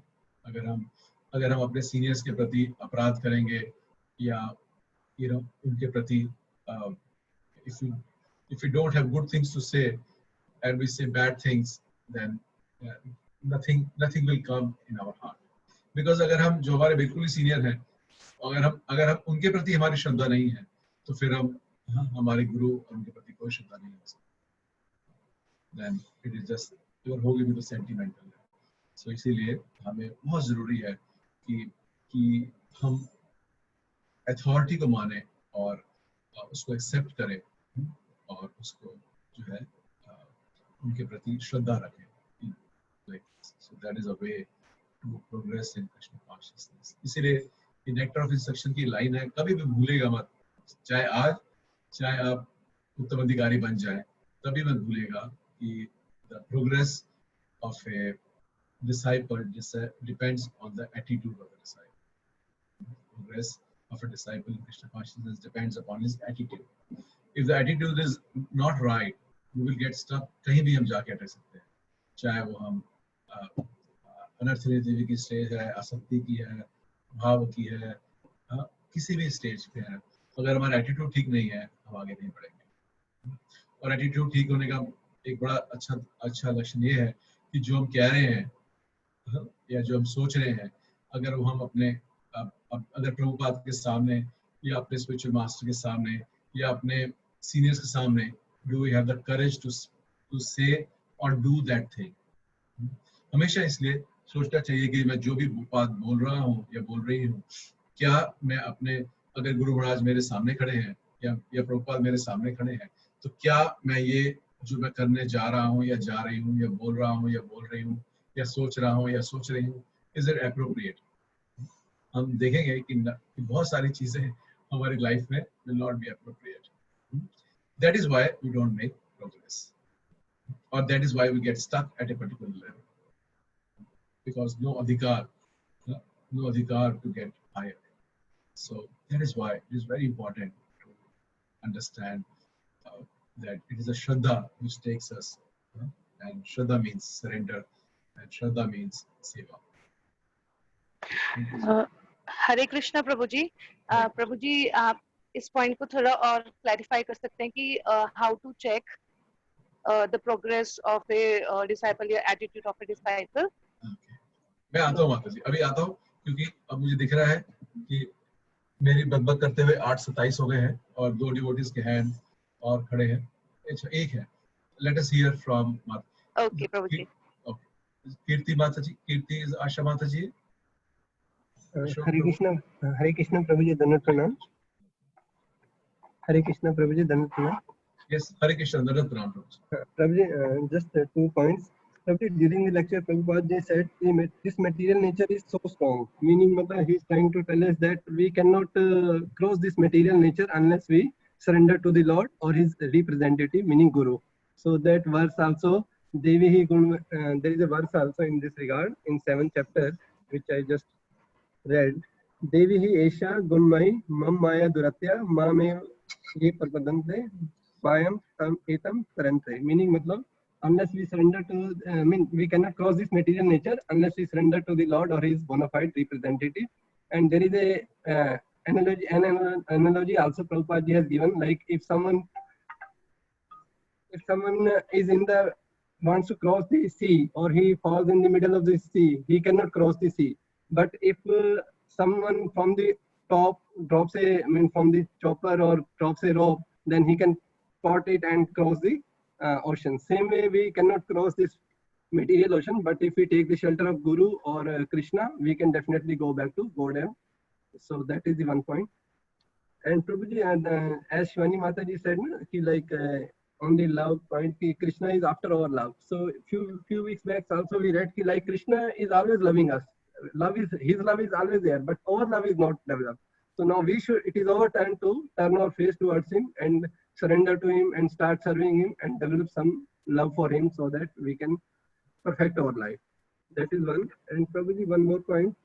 A: अगर हम अपने सीनियर्स के प्रति अपराध करेंगे या उनके प्रति if we don't have good things to say and we say bad things, then nothing will come in our heart. Because अगर हम जो हमारे बिल्कुल ही सीनियर हैं, अगर हम उनके प्रति हमारी श्रद्धा नहीं है तो फिर हम हमारे गुरु और उनके प्रति कोई श्रद्धा नहीं हो सकती। Then it is just होगी भी तो सेंटिमेंटल है। So इसीलिए हमें बहुत जरूरी है कि हम अथॉरिटी को माने और उसको एक्सेप्ट करें और उसको जो है उनके प्रति श्रद्धा रखें। So that is a way to progress in Krishna consciousness. इसीलिए ये नेक्टर ऑफ इंस्ट्रक्शन की लाइन है, कभी भी भूलेगा मत, चाहे आप उत्तराधिकारी बन जाए, तभी मत भूलेगा कि the progress of a disciple depends on the attitude of the disciple. Progress of a disciple in Krishna consciousness depends upon his attitude. If the attitude is not right, we will get stuck. कहीं भी हम जाके अटक सकते हैं, चाहे वो हम अनर्थ देवी की स्टेज है, आसक्ति की है, भाव की है, किसी भी स्टेज पे है, अगर हमारा एटीट्यूड ठीक नहीं है हम आगे नहीं बढ़ेंगे। और एटीट्यूड ठीक होने का एक बड़ा अच्छा लक्षण ये है कि जो हम कह रहे हैं या जो हम सोच रहे हैं, अगर वो हम अपने अगर प्रभुपाद के सामने या अपने स्पिरिचुअल मास्टर के सामने या अपने सीनियर्स के सामने, do we have the courage to say और डू दैट थिंग। हमेशा इसलिए सोचना चाहिए कि मैं जो भी बात बोल रहा हूँ या बोल रही हूँ, क्या मैं अपने, अगर गुरु महाराज मेरे सामने खड़े हैं या प्रभुपाद मेरे सामने खड़े हैं, तो क्या मैं ये जो मैं करने जा रहा हूँ या जा रही हूँ या बोल रहा हूँ या बोल रही हूँ या सोच रहा हूँ या सोच रही हूँ, इज इट एप्रोप्रिएट? हम देखेंगे कि बहुत सारी चीजें हमारी लाइफ में will not be appropriate. That is why we don't make progress, or that is why we get stuck at a particular level, because no adhikar to get higher. So that is why it is very important to understand that it is a Shraddha which takes us, and Shraddha means surrender, and Shraddha means seva.
I: हरे कृष्णा प्रभु जी आप इस point को थोड़ा और clarify कर सकते हैं कि how to check the progress of a disciple या एटीट्यूड ऑफ ए डिसाइपल?
A: मैं आता हूँ माता जी, अभी आता हूँ, क्योंकि अब मुझे दिख रहा है कि मेरी बकबक करते हुए 8:27 हो गए हैं और 2 डिवोटीज के हैंड और खड़े हैं, एक है। लेट अस हियर फ्रॉम माता।
I: ओके प्रभु जी।
A: कीर्ति माता जी, कीर्ति आशा माता जी।
L: हरे कृष्णा प्रभु जी, धन्यवाद प्रणाम। हरे कृष्णा प्रभु जी, धन्यवाद प्रणाम।
A: Yes, Hare Krishna, धन्यवाद प्रणाम
L: प्रभु जी। Just 2 points. Prabhu ji, during the lecture, Prabhupada ji said this material nature is so strong. Meaning, he is trying to tell us that we cannot cross this material nature unless we surrender to the Lord or His representative, meaning Guru. So that verse also, Devi hi gun. There is a verse also in this regard in 7th chapter, which I just read. Devi hi esha gunmai mam maya duratya mame ye parpadante vayam tam etam tarante. Meaning, unless we surrender to, we cannot cross this material nature unless we surrender to the Lord or His bona fide representative. And there is a analogy also Prabhupada ji has given, like if someone is wants to cross the sea, or he falls in the middle of the sea, he cannot cross the sea. But if someone from the top drops from the chopper or drops a rope, then he can spot it and cross the ocean. Same way, we cannot cross this material ocean, but if we take the shelter of Guru or Krishna, we can definitely go back to Godhead. So that is the one point. And Prabhuji, as Shivani Mataji said, on the love point, Krishna is after our love. So few weeks back also we read like Krishna is always loving us. His love is always there, but our love is not developed. So now it is our time to turn our face towards him and surrender to him and start serving him and develop some love for him so that we can perfect our life. That is one. And probably one more point.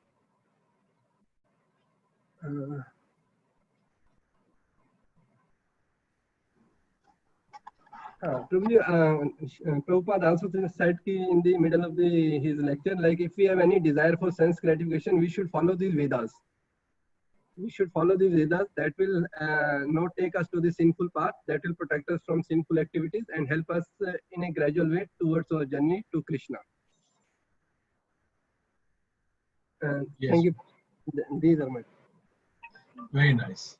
L: Prabhupada also said in the middle of his lecture, like if we have any desire for sense gratification, we should follow the Vedas. We should follow the Vedas. That will not take us to the sinful path. That will protect us from sinful activities and help us in a gradual way towards our journey to Krishna.
A: Yes.
L: Thank you. These are my.
A: Very nice.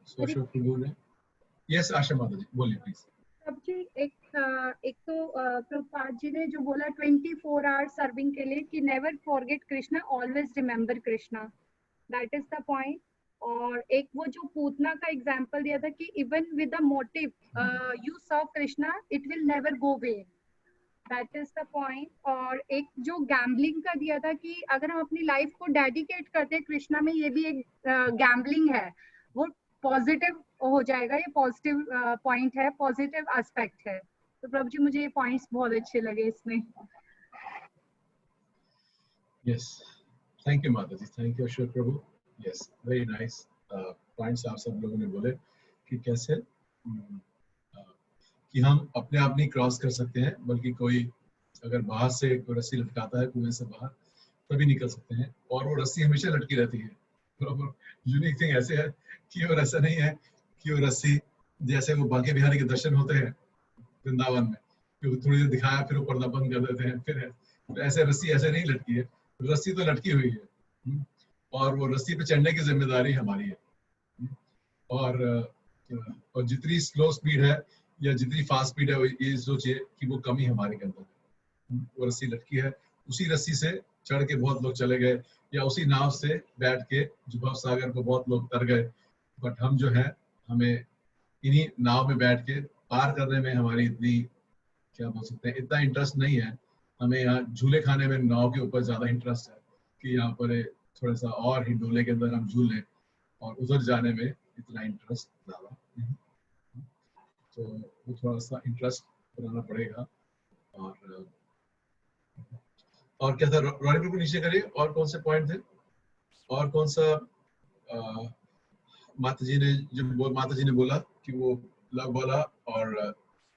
A: Social figure. Yes, Asha Mataji, बोलिए please.
M: अब जी एक तो प्रभुपाद जी ने जो बोला 24 our serving के लिए कि never forget Krishna, always remember Krishna, that is the point. और एक वो जो पूतना का एग्जांपल दिया था कि even with the motive you serve Krishna, it will never go way, that is the point. और एक जो गैम्बलिंग का दिया था कि अगर हम अपनी लाइफ को डेडिकेट करते हैं कृष्णा में, ये भी एक गैम्बलिंग है, वो पॉजिटिव हो जाएगा. ये पॉजिटिव पॉइंट है, पॉजिटिव एस्पेक्ट है. तो प्रभु जी मुझे ये पॉइंट्स बहुत अच्छे लगे इसमें.
A: Yes, thank you Mata ji, thank you Ashok Prabhu. Yes, very nice points आप सब लोगों ने बोले कि कैसे कि हम अपने आप नहीं क्रॉस कर सकते हैं, बल्कि कोई अगर बाहर से कोई रस्सी लटकाता है कुएं से बाहर तभी निकल सकते हैं, और वो रस्सी हमेशा लटकी रहती है. यूनिक थिंग ऐसे है कि और ऐसा नहीं है कि वो रस्सी जैसे वो बांके बिहारी के दर्शन होते हैं वृंदावन में, फिर थोड़ी देर दिखाया फिर वो पर्दा बंद कर देते हैं, फिर तो ऐसे रस्सी ऐसे नहीं लटकी है, रस्सी तो लटकी हुई है और वो रस्सी पे चढ़ने की जिम्मेदारी हमारी है. और जितनी स्लो स्पीड है या जितनी फास्ट स्पीड है, ये सोचिए कि वो कमी हमारे के अंदर है. वो रस्सी लटकी है, उसी रस्सी से चढ़ के बहुत लोग चले गए, या उसी नाव से बैठ के जो भव सागर को बहुत लोग तर गए. बट हम जो है, हमें इन्हीं नाव में बैठ के पार करने में हमारी इतनी, क्या बोल सकते हैं, इतना इंटरेस्ट नहीं है. हमें यहाँ झूले खाने में नाव के ऊपर ज्यादा इंटरेस्ट है कि यहाँ पर थोड़ा सा और ही डोले के अंदर हम झूल लें, और उधर जाने में इतना इंटरेस्ट ज्यादा नहीं. तो वो थोड़ा सा इंटरेस्ट बनाना पड़ेगा. और क्या था रोनी प्रभु, नीचे करिए. और कौन से पॉइंट थे, और कौन सा माता जी ने बोला कि वो लव वाला और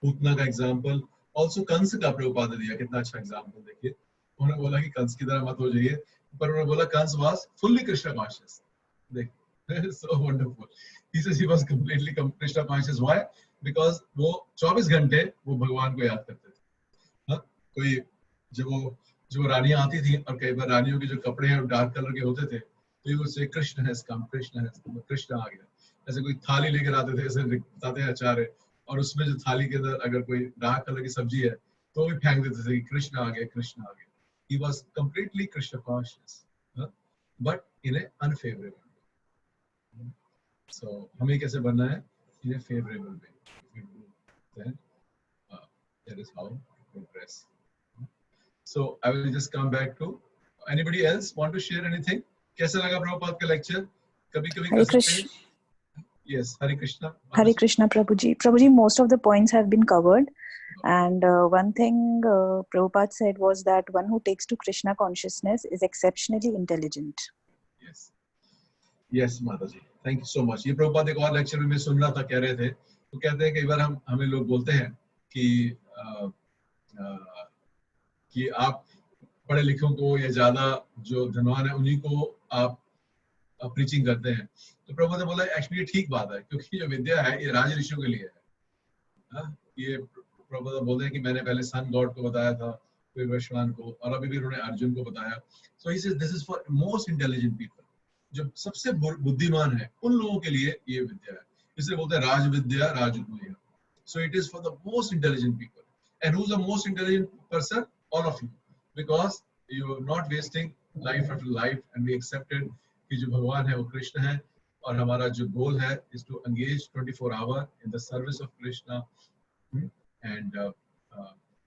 A: पूतना का एग्जांपल. ऑल्सो कंस का प्रभुपाद ने दिया, कितना अच्छा एग्जांपल. देखिए, उन्होंने बोला कि कंस की तरह मत हो जाइए, पर उन्होंने बोला Kansa was fully Krishna conscious. देखिए, so wonderful. He said he was completely Krishna conscious. Why? Because वो 24 घंटे वो भगवान को याद करते थे. कोई जब वो रानियां आती थी, और कई बार रानियों के जो कपड़े हैं वो डार्क कलर के होते थे, तो ये उससे कृष्ण है इसका, कृष्ण है, कृष्ण आ गया. ऐसे कोई थाली लेकर आते थे, ऐसे बताते हैं आचार्य, और उसमें जो थाली के अंदर अगर कोई डार्क कलर की सब्जी है तो भी फेंक देते थे कि कृष्ण आ गया, कृष्ण आ गया. He was completely Krishna conscious, but in an unfavorable way. So हमें कैसे बनना है? In a favorable way. Then that is how to progress. So I will just come back to anybody else want to share anything. कैसा लगा प्रभुपाद का lecture? कभी-कभी
N: हरे Krishna.
A: Yes, Hare Krishna.
N: Hare Krishna, Prabhuji. Prabhuji, most of the points have been covered. And one thing Prabhupada said was that one who takes to Krishna consciousness is exceptionally intelligent.
A: Yes. Yes, Mataji. Thank you so much. ये प्रभुपाद एक और lecture में मैं सुन रहा था, कह रहे थे, तो कहते हैं कई बार हमें लोग बोलते हैं कि आप पढ़े लिखों को या ज्यादा जो धनवान है उन्हीं को आप प्रीचिंग करते हैं. तो प्रभुपाद ने बोला एक्चुअली ठीक बात है, क्योंकि जो विद्या है ये राज ऋषियों के लिए है. ये प्रभुपाद बोलते हैं कि मैंने पहले सन गॉड को बताया था, फिर वैश्वान को, और अभी भी उन्होंने अर्जुन को बताया. So he says this is for most intelligent people. जो सबसे बुद्धिमान है उन लोगों के लिए ये विद्या है. इसलिए बोलते हैं राज विद्या राजगुह्य. So it is for the most intelligent people. And who is the most intelligent person? All of you, because you are not wasting life after life, and we accepted कि जो भगवान है वो कृष्ण है, और हमारा जो गोल है is to engage 24 hour in the service of Krishna.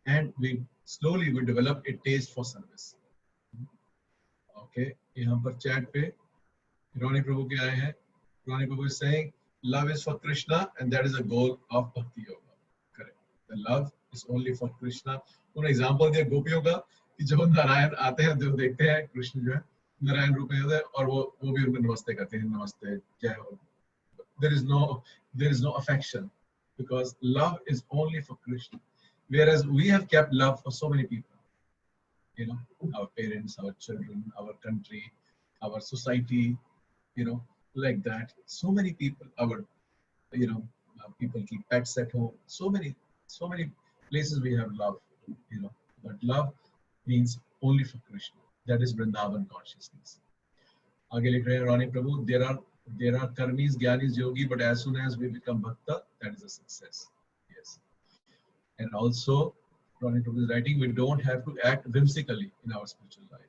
A: And we slowly develop a taste for service. Okay, यहाँ पर चैट पे रोनी प्रभु के आए हैं, Rani Prabhu is saying love is for Krishna and that is the goal of Bhakti Yoga. Correct. The love is only for Krishna. उन्होंने example दिया गोपियों का कि जब नारायण आते हैं तो देखते हैं कृष्ण जो है नारायण रूप में होते हैं और वो भी उनको नमस्ते करते हैं, नमस्ते जय हो. There is no affection because love is only for Krishna. Whereas we have kept love for so many people, you know, our parents, our children, our country, our society, you know, like that. So many people, our, you know, people keep pets at home. So many places we have love, you know, but love means only for Krishna. That is Vrindavan consciousness. आगे लिख रहे हैं रानी प्रभु, there are karmis, gyanis, yogi, but as soon as we become bhakta, that is a success. Yes. And also, Rani Prabhu is writing, we don't have to act whimsically in our spiritual life.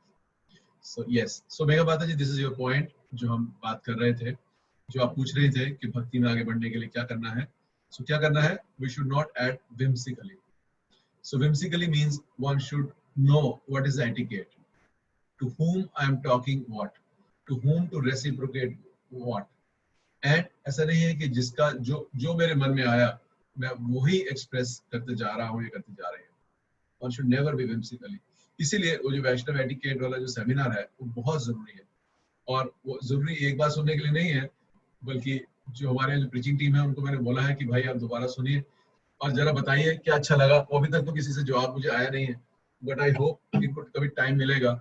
A: So yes. So Megha Mataji, this is your point, जो हम बात कर रहे थे, जो आप पूछ रहे थे कि भक्ति में आगे बढ़ने के लिए क्या करना है. So क्या करना है? We should not act whimsically. So whimsically means one should know what is the etiquette, to whom I am talking what, to whom to reciprocate what. And ऐसा नहीं है कि जिसका जो मेरे मन में आया मैं वही एक्सप्रेस करते जा रहा हूँ या करते जा रहे हैं. One should never be whimsically. इसीलिए वो जो वैष्णव एटिकेट वाला जो सेमिनार है वो बहुत जरूरी है. और वो जरूरी एक बार सुनने के लिए नहीं है, बल्कि जो हमारे जो प्रीचिंग टीम है उनको मैंने बोला है कि भाई आप दोबारा सुनिए और जरा बताइए क्या अच्छा लगा. वो अभी तक तो किसी से जवाब मुझे आया नहीं है, बट आई होप इनको कभी टाइम मिलेगा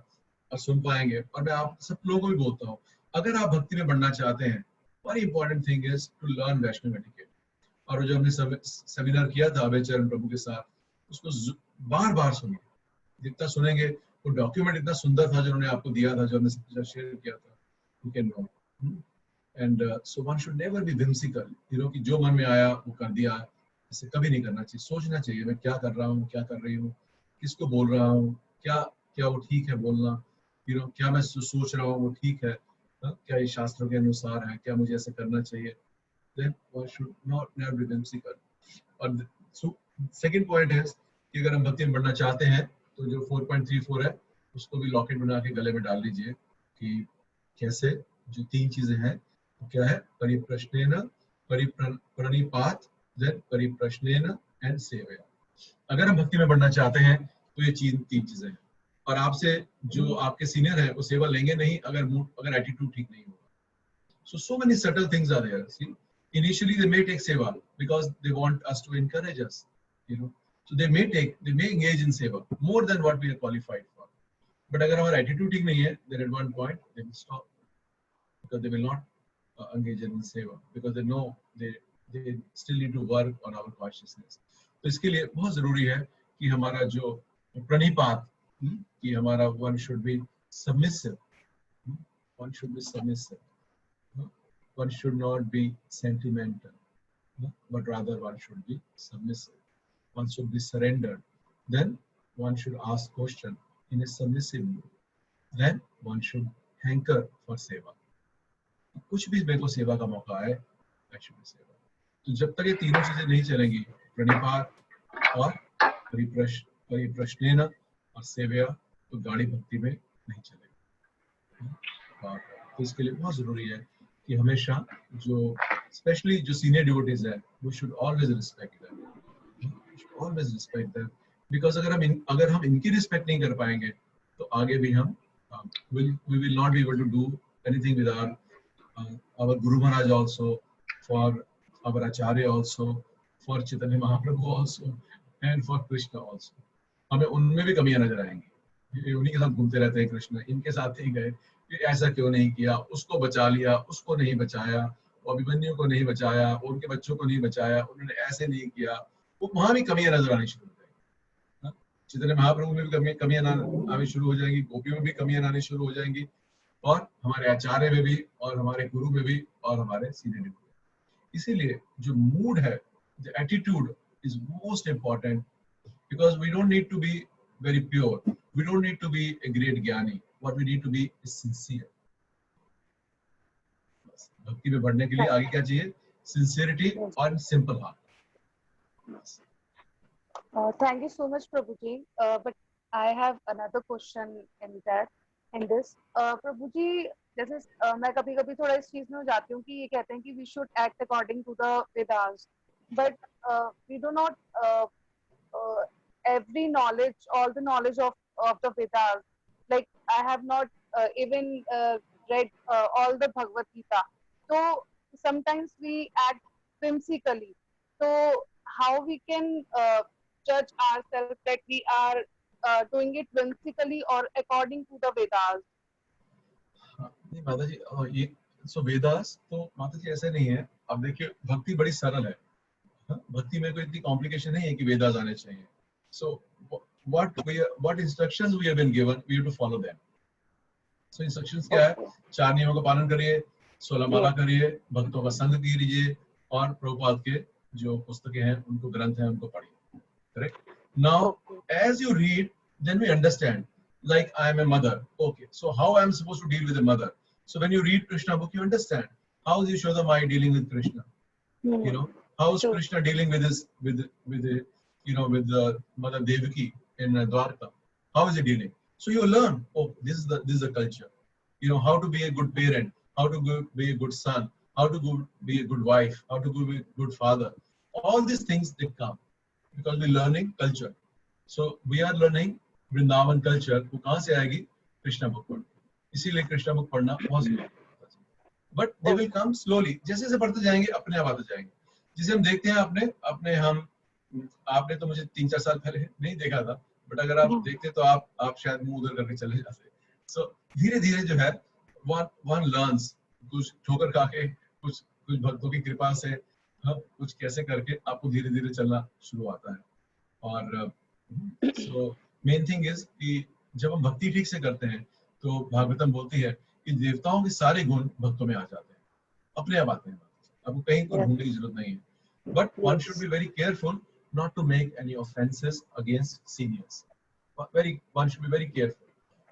A: और सुन पाएंगे. और मैं आप सब लोगों को भी बोलता हूँ, अगर आप भक्ति में बढ़ना चाहते हैं, very important thing is to learn Vaishnava etiquette. और जो हमने सेमिनार किया था अभय चरण प्रभु के साथ, उसको बार बार सुनिए. जितना सुनेंगे वो डॉक्यूमेंट इतना सुंदर था जो उन्होंने आपको दिया था, जो हमने शेयर किया था. You can know. And so one should never be whimsical, you know, कि जो मन में आया वो कर दिया. ऐसे कभी नहीं करना चाहिए. सोचना चाहिए मैं क्या कर रहा हूँ, क्या कर रही हूँ, किसको बोल रहा हूँ, क्या वो ठीक है बोलना, यू नो, क्या मैं सोच रहा हूँ वो ठीक है, क्या ये शास्त्रों के अनुसार है, क्या मुझे ऐसे करना चाहिए. Then one should not never be whimsical. और so second point है कि अगर हम भक्ति में बढ़ना चाहते हैं तो जो 4.34 है उसको भी लॉकेट बना के गले में डाल लीजिए कि कैसे. जो तीन चीजें हैं वो क्या है? परिप्रश्नेन, प्रणिपात, देन परिप्रश्नेन एंड सेवया. अगर हम भक्ति में बढ़ना चाहते हैं तो ये तीन चीजें हैं. और आपसे जो आपके सीनियर है वो सेवा लेंगे नहीं अगर एटीट्यूड ठीक नहीं होगा. So many subtle things are there. See, initially they may take seva because they want us to encourage us, you know. So they may engage in seva more than what we are qualified for. But अगर हमारा attitude ठीक नहीं है, then at one point they will stop because they will not engage in seva because they know they still need to work on our consciousness. तो इसके लिए बहुत जरूरी है कि हमारा जो प्रणिपात, कि हमारा one should be submissive. One should be submissive. One should not be sentimental, but rather one should be submissive. One should be surrendered. Then one should ask question in a submissive mood. Then one should hanker for seva. कुछ भी मेरे को सेवा का मौका आए, I should be seva. तो जब तक ये तीनों चीजें नहीं चलेंगी, प्रणिपात और परिप्रश्नेन और सेवया, तो गाड़ी भक्ति में नहीं चलेगी. और तो इसके लिए बहुत जरूरी है कि हमेशा जो स्पेशली जो सीनियर डिवोटीज है, we should always respect them. We should always respect them because अगर हम इनकी रिस्पेक्ट नहीं कर पाएंगे तो आगे भी हम we will not be able to do anything with our Guru Maharaj also, for our Acharya also, for Chaitanya Mahaprabhu also, and for Krishna also. हमें उनमें भी कमियां नजर आएंगी. उन्हीं के साथ घूमते रहते हैं कृष्ण, इनके साथ ही गए, ऐसा क्यों नहीं किया, उसको बचा लिया, उसको नहीं बचाया, अभिमन्यु को नहीं बचाया, उनके बच्चों को नहीं बचाया, उन्होंने ऐसे नहीं किया. वो वहां भी कमियां नजर आनी शुरू हो जाएंगी. चैतन्य महाप्रभु में भी कमियां आनी शुरू हो जाएंगी, गोपियों में भी कमियां आनी शुरू हो जाएंगी, और हमारे आचार्य में भी, और हमारे गुरु में भी, और हमारे सीनियर में. इसीलिए जो मूड है, the attitude is most important because we don't need to be very pure, we don't need to be a great ज्ञानी. What we need to be is sincere. भक्ति में बढ़ने के लिए आगे क्या चाहिए? Sincerity और simple heart.
I: Thank you so much, Prabhuji. But I have another question in that. in this. प्रभु जी, जैसे मैं कभी कभी थोड़ा इस चीज में हो जाती हूँ कि ये कहते हैं कि we should act according to the Vedas, but we do not every knowledge, all the knowledge of the Vedas. Like I have not even read all the Bhagavad Gita. So sometimes we act whimsically. So how we can judge ourselves that we are doing it whimsically or according to the Vedas?
A: नहीं माता जी, ये सो वेदास तो माता जी ऐसे नहीं है. अब देखिए भक्ति बड़ी सरल है. भक्ति में कोई इतनी कॉम्प्लिकेशन नहीं है कि वेदास आने चाहिए. सो what instructions we have been given, we have to follow them. So instructions क्या है? 4 नियमों का पालन करिए, 16 माला करिए, भक्तों का संग कीजिए और प्रभुपाद के जो पुस्तकें हैं, उनको ग्रंथ हैं, उनको पढ़िए. Correct? Now, as you read, then we understand. Like I am a mother. Okay, so how I am supposed to deal with a mother? So when you read Krishna book, you understand how is Yashodamai dealing with Krishna. You know, how is Krishna dealing with his with the mother Devaki in Dwarka? How is he dealing? So you learn. Oh, this is the culture. You know how to be a good parent, how to be a good son, how to be a good wife, how to be a good father. All these things they come because we're learning culture. So we are learning Vrindavan culture. वो कहाँ से आएगी? Krishna book पढ़. इसीलिए Krishna book पढ़ना बहुत जरूरी है. But they will come slowly. जैसे जैसे पढ़ते जाएंगे अपने आप आते जाएंगे. जिसे हम देखते हैं आपने तो मुझे 3-4 साल पहले नहीं देखा था, बट अगर आप देखते तो आप शायद मुंह उधर करके चले जाते. सो धीरे धीरे जो है वन लर्न्स. कुछ ठोकर खा के, कुछ भक्तों की कृपा से, कुछ कैसे करके आपको धीरे धीरे चलना शुरू आता है. और सो मेन थिंग इज कि जब हम भक्ति ठीक से करते हैं तो भागवतम बोलती है कि देवताओं के सारे गुण भक्तों में आ जाते हैं, अपने आप आते हैं. आपको कहीं को ढूंढने की जरूरत नहीं है. But one should be very careful not to make any offences against seniors. One should be very careful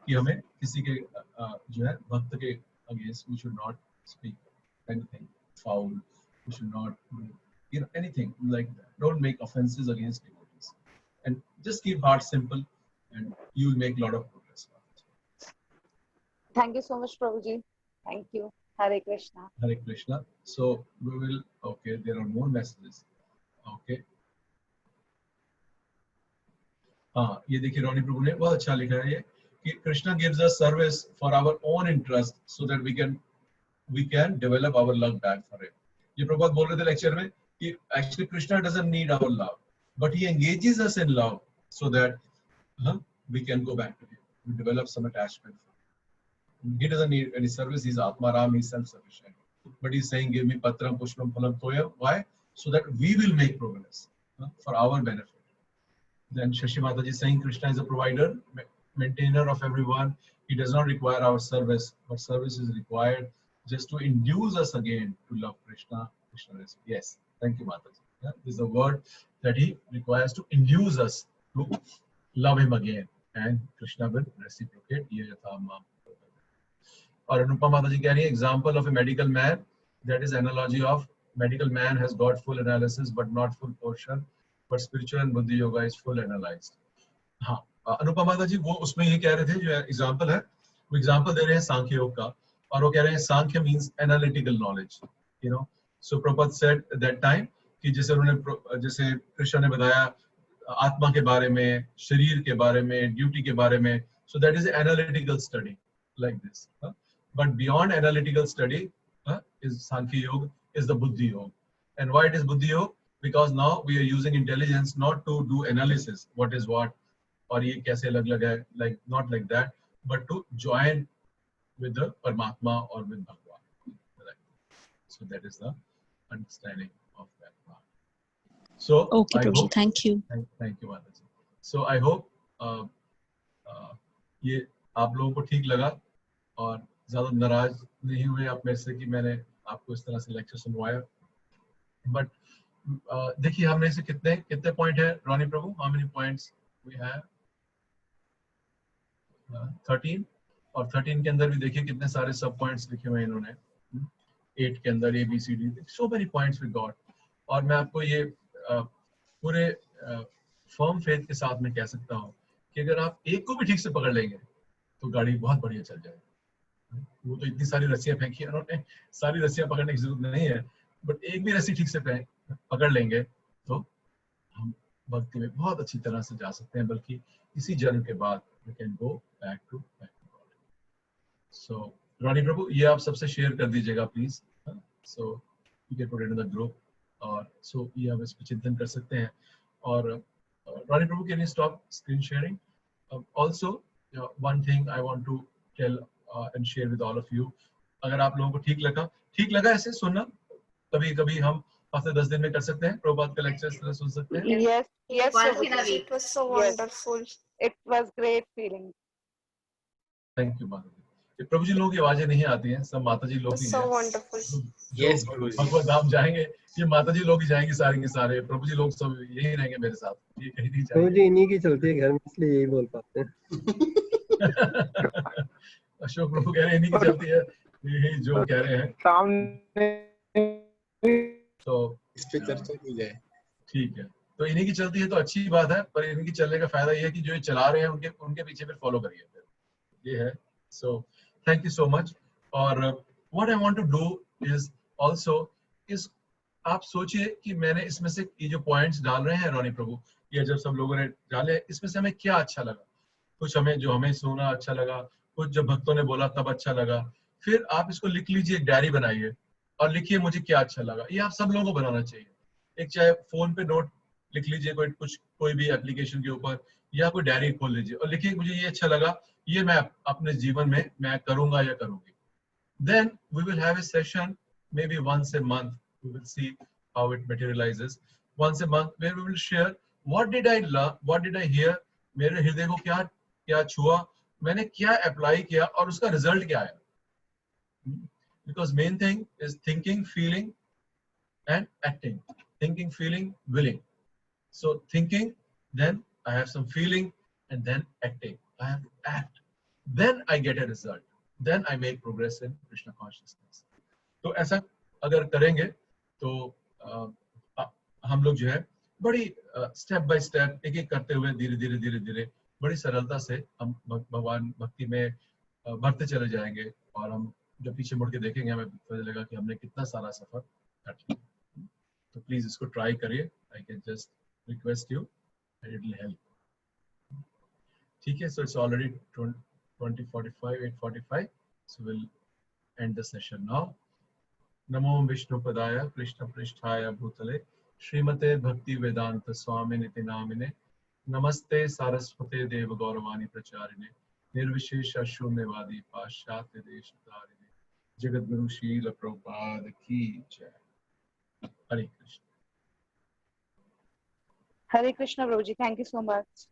A: कि हमें किसी के जो है भक्त के against we should not speak anything foul. We should not anything like that. Don't make offences against devotees and just keep heart simple and you will make a lot of progress.
I: Thank you so much, Prabhuji. Thank you. Hare Krishna.
A: Hare Krishna. So we will, okay, there are more messages. Okay. हाँ, ये देखिए रोनी प्रभु ने बहुत अच्छा लिखा है ये कि Krishna gives us service for our own interest so that we can develop our love back for him. ये प्रभुपाद बोल रहे थे लेक्चर में कि actually Krishna doesn't need our love, but he engages us in love so that we can go back to him. We develop some attachment. He doesn't need any service. He's Atmaram. He's self-sufficient. But he's saying, "Give me patram, pushpam, phalam, toyam." Why? So that we will make progress for our benefit. Then Shashi Mataji is saying, "Krishna is a provider, maintainer of everyone. He does not require our service, but service is required just to induce us again to love Krishna." Krishna is yes. Thank you, Mataji. Yeah? This is a word that he requires to induce us to love him again, and Krishna will reciprocate. Ye yathamam. और अनुपमा माता जी कह रही है example of a medical man, that is analogy of medical man has got full analysis but not full portion, but spiritual and buddhi yoga is full analyzed. हाँ, अनुपमा माता जी वो उसमें ये कह रहे थे जो एग्जांपल है, वो एग्जांपल दे रहे हैं सांख्य योग का, और वो कह रहे हैं Sankhya means analytical knowledge. You know, so Prabhupada said that time कि जैसे कृष्ण ने बताया आत्मा के बारे में, शरीर के बारे में, ड्यूटी के बारे में. So that is analytical study like this. But beyond analytical study is Sankhya Yoga, is the Buddhi Yoga. And why it is Buddhi Yoga? Because now we are using intelligence not to do analysis, what is what, or ye kaise alag hai, like not like that, but to join with the Paramatma or with Bhagwan. So that is the understanding of that part. So
E: okay, Prabhuji, thank you.
A: Thank you, Mataji. So I hope ये आप लोगों को ठीक लगा और ज्यादा नाराज नहीं हुए आप मेरे से कि मैंने आपको इस तरह से लेक्चर सुनवाया. बट देखिए हमने से कितने पॉइंट है Roni Prabhu? How many points we have? 13. और 13 के अंदर भी देखिए कितने सारे सब पॉइंट्स लिखे हुए हैं इन्होंने. 8 के अंदर ABCD, so many points we got. और मैं आपको ये पूरे फर्म फेथ के साथ में कह सकता हूँ कि अगर आप एक को भी ठीक से पकड़ लेंगे तो गाड़ी बहुत बढ़िया चल जाएगी। वो तो इतनी सारी रस्सियां फेंकी उन्होंने, सारी रस्सियां पकड़ने की जरूरत नहीं है, बट एक भी रस्सी ठीक से पकड़ लेंगे तो हम भक्ति में बहुत अच्छी तरह से जा सकते हैं, बल्कि इसी जन्म के बाद we can go back to God. So रानी प्रभु, ये आप सबसे शेयर कर दीजिएगा please, so you can put it in the group, और so ये हम इस पर चिंतन कर सकते हैं। और रानी प्रभु, can you stop screen sharing? Also one thing I want to tell and share with all of you, अगर आप लोगों को ठीक लगा ऐसे सुनना, कभी कभी हम हफ्ते 10 दिन में कर सकते हैं, प्रभुपाद का लेक्चर इस तरह सुन सकते हैं।
I: Yes,
K: Once in a week.
C: It was so
I: Yes.
C: wonderful.
I: It was great feeling.
A: Thank you Mata जी। प्रभु जी लोगों की आवाजें नहीं आती हैं, सब माता जी लोग ही
C: So
A: हैं।
C: wonderful.
A: Yes, भगवत धाम जाएंगे, ये माता जी लोग ही जाएंगे सारे के सारे, प्रभु जी लोग सब यही रहेंगे मेरे साथ, ये कहीं नहीं
L: प्रभु
A: जाएंगे।
L: जी इन्हीं की चलती है घर में, इसलिए यही बोल पाते हैं।
A: अशोक प्रभु कह रहे हैं इन्हीं की चलती है, यही जो कह रहे हैं तो
O: इस पे चर्चा की जाए।
A: ठीक है, तो इन्हीं की चलती है तो अच्छी बात है, पर इनकी चलने का फायदा ये है कि जो ये चला रहे हैं उनके पीछे फिर फॉलो करिए, फिर ये है। So thank you so much. और what I want to do is also this, आप सोचिए कि मैंने इसमें से ये जो पॉइंट्स डाल रहे हैं रानी प्रभु, ये जब सब लोगों ने डाले, इसमें से हमें क्या अच्छा लगा, कुछ हमें सुना अच्छा लगा, कुछ जब भक्तों ने बोला तब अच्छा लगा, फिर आप इसको लिख लीजिए, एक डायरी बनाइए और लिखिए मुझे क्या अच्छा लगा। ये आप सब लोगों को बनाना चाहिए। एक चाहे फोन पे नोट लिख लीजिए, कोई भी एप्लीकेशन के ऊपर, या कोई डायरी खोल लीजिए और लिखिए मुझे ये अच्छा लगा, ये मैं अपने जीवन में मैं करूंगा या करूंगी। Then we will have a session maybe once a month. We will see how it materializes. Once a month where we will share what did I love, what did I hear, मेरे हृदय को क्या छुआ, मैंने क्या apply किया और उसका रिजल्ट क्या आया। Because main thing is thinking, feeling and acting. Thinking, feeling, willing. So thinking, then I have some feeling, and then acting. I have to act. Then I get a result. Then I make progress in Krishna consciousness. तो ऐसा अगर करेंगे तो हम लोग जो है बड़ी स्टेप बाय स्टेप एक एक करते हुए धीरे धीरे बड़ी सरलता से हम भगवान भक्ति में बढ़ते चले जाएंगे, और हम जब पीछे मुड़ के देखेंगे हमें पता चलेगा कि हमने कितना सारा सफर कर लिया। तो प्लीज इसको ट्राई करिए। I can just request you and it will help. ठीक है, so it's already 20:45, 8:45, so we'll end the session now. नमो विष्णुपदाय कृष्ण पृष्ठाय भूतले श्रीमते भक्ति वेदांत स्वामिनिति नामिने नमस्ते सारस्वते देव गौरवाणी प्रचारिणे निर्विशेष शून्यवादी पाश्चात्य देश तारिणे जगद्गुरु शील प्रभुपाद की जय। हरे Krishna.
I: Hare Krishna, Prabhuji. Thank you so much.